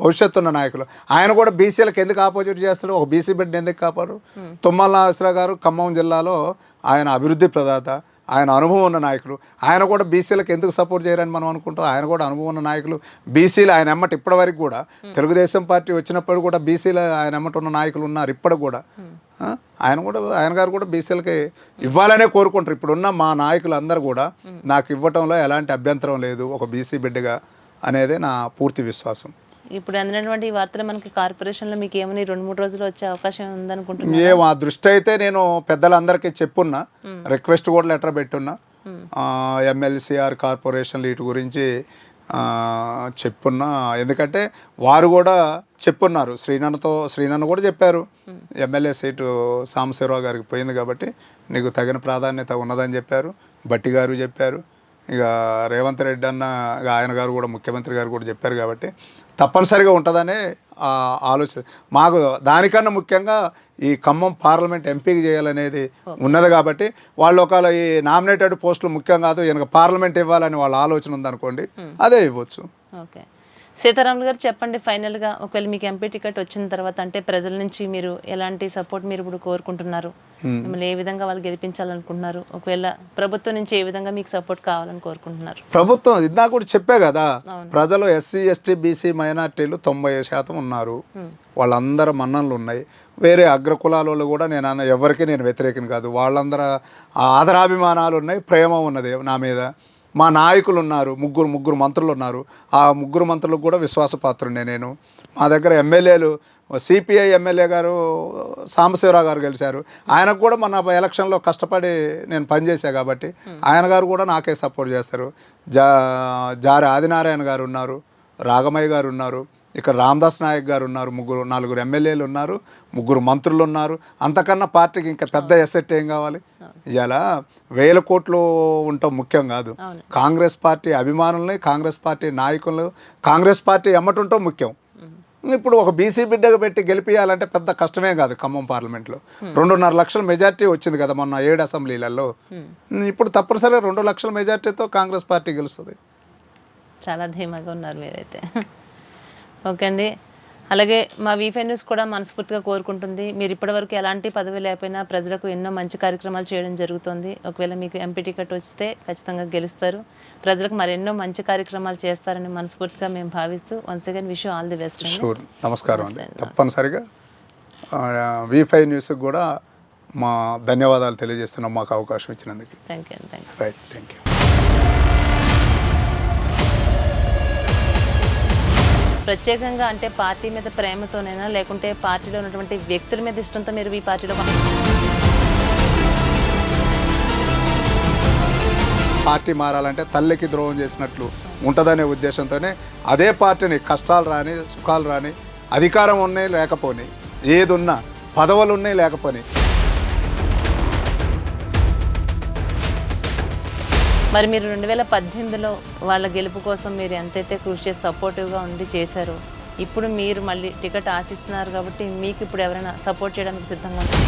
భవిష్యత్తు ఉన్న నాయకులు. ఆయన కూడా బీసీలకు ఎందుకు ఆపోజిట్ చేస్తాడు? ఒక బీసీ బిడ్డ ఎందుకు కాపాడు? తుమ్మల నాగేశ్వరరావు గారు ఖమ్మం జిల్లాలో ఆయన అభివృద్ధి ప్రదాత, ఆయన అనుభవం ఉన్న నాయకులు. ఆయన కూడా బీసీలకు ఎందుకు సపోర్ట్ చేయరని మనం అనుకుంటాం? ఆయన కూడా అనుభవం ఉన్న నాయకులు. బీసీలు ఆయన ఎమ్మటి ఇప్పటివరకు కూడా, తెలుగుదేశం పార్టీ వచ్చినప్పుడు కూడా బీసీలు ఆయన ఎమ్మటి ఉన్న నాయకులు ఉన్నారు ఇప్పటికి కూడా. ఆయన గారు కూడా బీసీలకి ఇవ్వాలనే కోరుకుంటారు. ఇప్పుడున్న మా నాయకులు అందరూ కూడా నాకు ఇవ్వటంలో ఎలాంటి అభ్యంతరం లేదు ఒక బీసీ బిడ్డగా అనేదే నా పూర్తి విశ్వాసం. ఇప్పుడు అందినటువంటి వార్తలు మనకి కార్పొరేషన్లో మీకు ఏమని 2-3 రోజులు వచ్చే అవకాశం ఉందనుకుంటున్నా? మా దృష్టి అయితే నేను పెద్దలందరికీ చెప్పున్నా, రిక్వెస్ట్ కూడా లెటర్ పెట్టున్నా. ఎమ్మెల్సీఆర్ కార్పొరేషన్లు వీటి గురించి చెప్పున్నా. ఎందుకంటే వారు కూడా చెప్పున్నారు, శ్రీనన్న కూడా చెప్పారు ఎమ్మెల్యే సీటు సాంబశివరావు గారికి పోయింది కాబట్టి నీకు తగిన ప్రాధాన్యత ఉన్నదని చెప్పారు. బట్టి గారు చెప్పారు, ఇక రేవంత్ రెడ్డి అన్న ఆయన గారు కూడా, ముఖ్యమంత్రి గారు కూడా చెప్పారు. కాబట్టి తప్పనిసరిగా ఉంటుందనే ఆలోచన మాకు. దానికన్నా ముఖ్యంగా ఈ ఖమ్మం పార్లమెంట్ ఎంపీకి చేయాలనేది ఉన్నది కాబట్టి వాళ్ళు ఒకవేళ ఈ నామినేటెడ్ పోస్టులు ముఖ్యం కాదు, ఈయనకు పార్లమెంట్ ఇవ్వాలని వాళ్ళ ఆలోచన ఉందనుకోండి, అదే ఇవ్వచ్చు. ఓకే, సీతారాములు గారు చెప్పండి ఫైనల్గా, ఒకవేళ మీకు ఎంపీ టికెట్ వచ్చిన తర్వాత అంటే ప్రజల నుంచి మీరు ఎలాంటి సపోర్ట్ మీరు ఇప్పుడు కోరుకుంటున్నారు? మిమ్మల్ని ఏ విధంగా వాళ్ళు గెలిపించాలనుకుంటున్నారు? ఒకవేళ ప్రభుత్వం నుంచి ఏ విధంగా మీకు సపోర్ట్ కావాలని కోరుకుంటున్నారు? ప్రభుత్వం ఇందాక కూడా చెప్పే కదా, ప్రజలు ఎస్సీ ఎస్టీ బీసీ మైనార్టీలు 90% ఉన్నారు, వాళ్ళందరూ మన్ననలు ఉన్నాయి. వేరే అగ్రకులాలలో కూడా నేను ఎవరికి నేను వ్యతిరేకం కాదు, వాళ్ళందరూ ఆదరాభిమానాలు ఉన్నాయి, ప్రేమ ఉన్నది నా మీద. మా నాయకులు ఉన్నారు, ముగ్గురు మంత్రులు ఉన్నారు, ఆ ముగ్గురు మంత్రులకు కూడా విశ్వాసపాత్రుడే నేను. మా దగ్గర ఎమ్మెల్యేలు, సిపిఐ ఎమ్మెల్యే గారు సాంబశివరావు గారు గెలిచారు, ఆయనకు కూడా మన ఎలక్షన్లో కష్టపడి నేను పనిచేశాను కాబట్టి ఆయన గారు కూడా నాకే సపోర్ట్ చేస్తారు. జారి ఆదినారాయణ గారు ఉన్నారు, రాగమయ్య గారు ఉన్నారు, ఇక్కడ రామదాస్ నాయక్ గారు ఉన్నారు, 4 ఎమ్మెల్యేలు ఉన్నారు, 3 మంత్రులు ఉన్నారు. అంతకన్నా పార్టీకి ఇంకా పెద్ద ఎసెట్ ఏం కావాలి? ఇలా 1000 కోట్లు ఉండటం ముఖ్యం కాదు. కాంగ్రెస్ పార్టీ అభిమానుల్ని, కాంగ్రెస్ పార్టీ నాయకులు, కాంగ్రెస్ పార్టీ ఎమ్మటుంటం ముఖ్యం. ఇప్పుడు ఒక బీసీ బిడ్డగా పెట్టి గెలిపియాలంటే పెద్ద కష్టమే కాదు. ఖమ్మం పార్లమెంట్లో 2.5 లక్షల మెజార్టీ వచ్చింది కదా మొన్న 7 అసెంబ్లీలలో. ఇప్పుడు తప్పనిసరిగా 2 లక్షల మెజార్టీతో కాంగ్రెస్ పార్టీ గెలుస్తుంది. చాలా ధీమాగా ఉన్నారు మీరైతే. ఓకే అండి, అలాగే మా వీఫై న్యూస్ కూడా మనస్ఫూర్తిగా కోరుకుంటుంది, మీరు ఇప్పటివరకు ఎలాంటి పదవి లేకపోయినా ప్రజలకు ఎన్నో మంచి కార్యక్రమాలు చేయడం జరుగుతుంది. ఒకవేళ మీకు ఎంపీ టికెట్ వస్తే ఖచ్చితంగా గెలుస్తారు. ప్రజలకు మరెన్నో మంచి కార్యక్రమాలు చేస్తారని మనస్ఫూర్తిగా మేము భావిస్తూ once again wish you all the best. Sure. నమస్కారం అండి. తప్పనిసరిగా వీఫై న్యూస్కి కూడా మా ధన్యవాదాలు తెలియజేస్తున్నాం మాకు అవకాశం ఇచ్చినందుకు. Thank you. Right, thank you. ప్రత్యేకంగా అంటే పార్టీ మీద ప్రేమతోనైనా లేకుంటే పార్టీలో ఉన్నటువంటి వ్యక్తుల మీద ఇష్టంతో మీరు ఈ పార్టీలో పార్టీ మారాలంటే తల్లికి ద్రోహం చేసినట్లు ఉంటుందనే ఉద్దేశంతోనే అదే పార్టీని కష్టాలు రాని సుఖాలు రాని అధికారం ఉన్నాయి లేకపోని ఏదున్నా పదవులు ఉన్నాయి లేకపోని మరి మీరు 2018లో వాళ్ళ గెలుపు కోసం మీరు ఎంతైతే కృషి చేసి సపోర్టివ్గా ఉండి చేశారో ఇప్పుడు మీరు మళ్ళీ టికెట్ ఆశిస్తున్నారు కాబట్టి మీకు ఇప్పుడు ఎవరైనా సపోర్ట్ చేయడానికి సిద్ధంగా ఉన్నారు?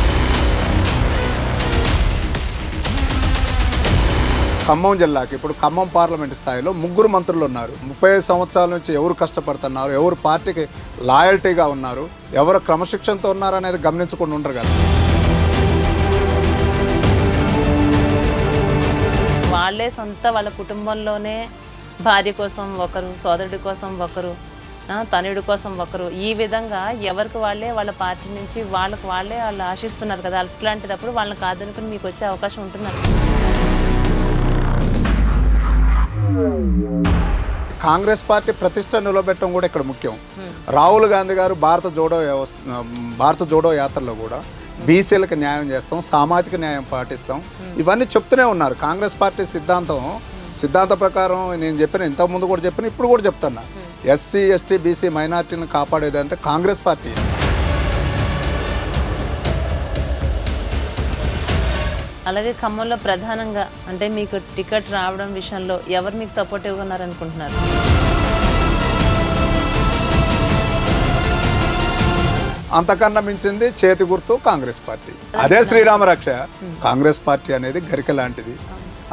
ఖమ్మం జిల్లాకి ఇప్పుడు ఖమ్మం పార్లమెంట్ స్థాయిలో 3 మంత్రులు ఉన్నారు. 35 సంవత్సరాల నుంచి ఎవరు కష్టపడుతున్నారు, ఎవరు పార్టీకి లాయల్టీగా ఉన్నారు, ఎవరు క్రమశిక్షణతో ఉన్నారు అనేది గమనించకుండా ఉండరు కదా. వాళ్ళే సొంత వాళ్ళ కుటుంబంలోనే భార్య కోసం ఒకరు, సోదరుడి కోసం ఒకరు, తనయుడి కోసం ఒకరు, ఈ విధంగా ఎవరికి వాళ్ళే వాళ్ళ పార్టీ నుంచి వాళ్ళకి వాళ్ళే వాళ్ళు ఆశిస్తున్నారు కదా. అట్లాంటిదప్పుడు వాళ్ళని కాదనుకుని మీకు వచ్చే అవకాశం ఉంటున్నారు. కాంగ్రెస్ పార్టీ ప్రతిష్ట నిలబెట్టడం కూడా ఇక్కడ ముఖ్యం. రాహుల్ గాంధీ గారు భారత జోడో యాత్రలో కూడా బీసీలకు న్యాయం చేస్తాం, సామాజిక న్యాయం పాటిస్తాం ఇవన్నీ చెప్తూనే ఉన్నారు. కాంగ్రెస్ పార్టీ సిద్ధాంత ప్రకారం నేను చెప్పిన ఇంతకుముందు కూడా చెప్పిన ఇప్పుడు కూడా చెప్తున్నా, ఎస్సీ ఎస్టీ బీసీ మైనార్టీని కాపాడేది అంటే కాంగ్రెస్ పార్టీ. అలాగే ఖమ్మంలో ప్రధానంగా అంటే మీకు టికెట్ రావడం విషయంలో ఎవరు మీకు సపోర్టివ్గా ఉన్నారనుకుంటున్నారు? అంతకన్నా మించింది చేతి గుర్తు కాంగ్రెస్ పార్టీ. అదే శ్రీరామ రక్ష. కాంగ్రెస్ పార్టీ అనేది గరిక లాంటిది,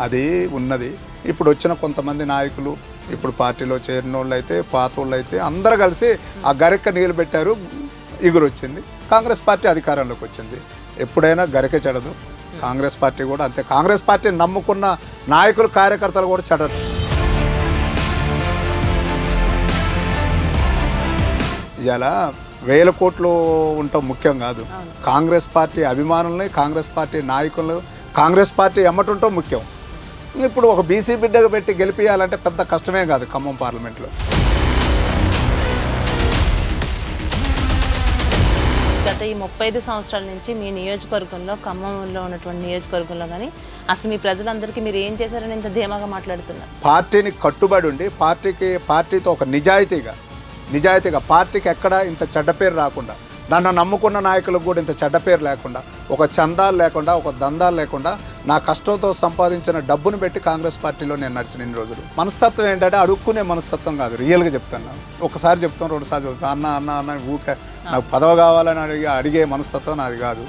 అది ఉన్నది. ఇప్పుడు వచ్చిన కొంతమంది నాయకులు ఇప్పుడు పార్టీలో చేరిన వాళ్ళు అయితే పాత వాళ్ళు అయితే అందరూ కలిసి ఆ గరిక నీళ్ళు పెట్టారు, ఎగురు వచ్చింది, కాంగ్రెస్ పార్టీ అధికారంలోకి వచ్చింది. ఎప్పుడైనా గరిక చెడదు, కాంగ్రెస్ పార్టీ కూడా అంతే. కాంగ్రెస్ పార్టీని నమ్ముకున్న నాయకులు కార్యకర్తలు కూడా చెడరు. ఇలా 1000 కోట్లు ఉండటం ముఖ్యం కాదు, కాంగ్రెస్ పార్టీ అభిమానుల్ని, కాంగ్రెస్ పార్టీ నాయకులు, కాంగ్రెస్ పార్టీ ఎమ్మటుంటం ముఖ్యం. ఇప్పుడు ఒక బీసీ బిడ్డగా పెట్టి గెలిపించాలంటే పెద్ద కష్టమే కాదు ఖమ్మం పార్లమెంట్లో. గత ఈ 35 సంవత్సరాల నుంచి మీ నియోజకవర్గంలో, ఖమ్మంలో ఉన్నటువంటి నియోజకవర్గంలో కానీ అసలు మీ ప్రజలందరికీ మీరు ఏం చేశారని ఇంత ధీమాగా మాట్లాడుతున్నారు? పార్టీని కట్టుబడి ఉండి పార్టీతో ఒక నిజాయితీగా పార్టీకి ఎక్కడ ఇంత చెడ్డ పేరు రాకుండా, నన్ను నమ్ముకున్న నాయకులకు కూడా ఇంత చెడ్డ పేరు లేకుండా, ఒక చందాలు లేకుండా, ఒక దందాలు లేకుండా నా కష్టంతో సంపాదించిన డబ్బును పెట్టి కాంగ్రెస్ పార్టీలో నేను నడిచిన ఇన్ని రోజులు. మనస్తత్వం ఏంటంటే అడుక్కునే మనస్తత్వం కాదు, రియల్గా చెప్తాను. ఒకసారి చెప్తాను, 2 సార్లు చెప్తాను, అన్న ఊరికే నాకు పదవి కావాలని అడిగే మనస్తత్వం నాది కాదు.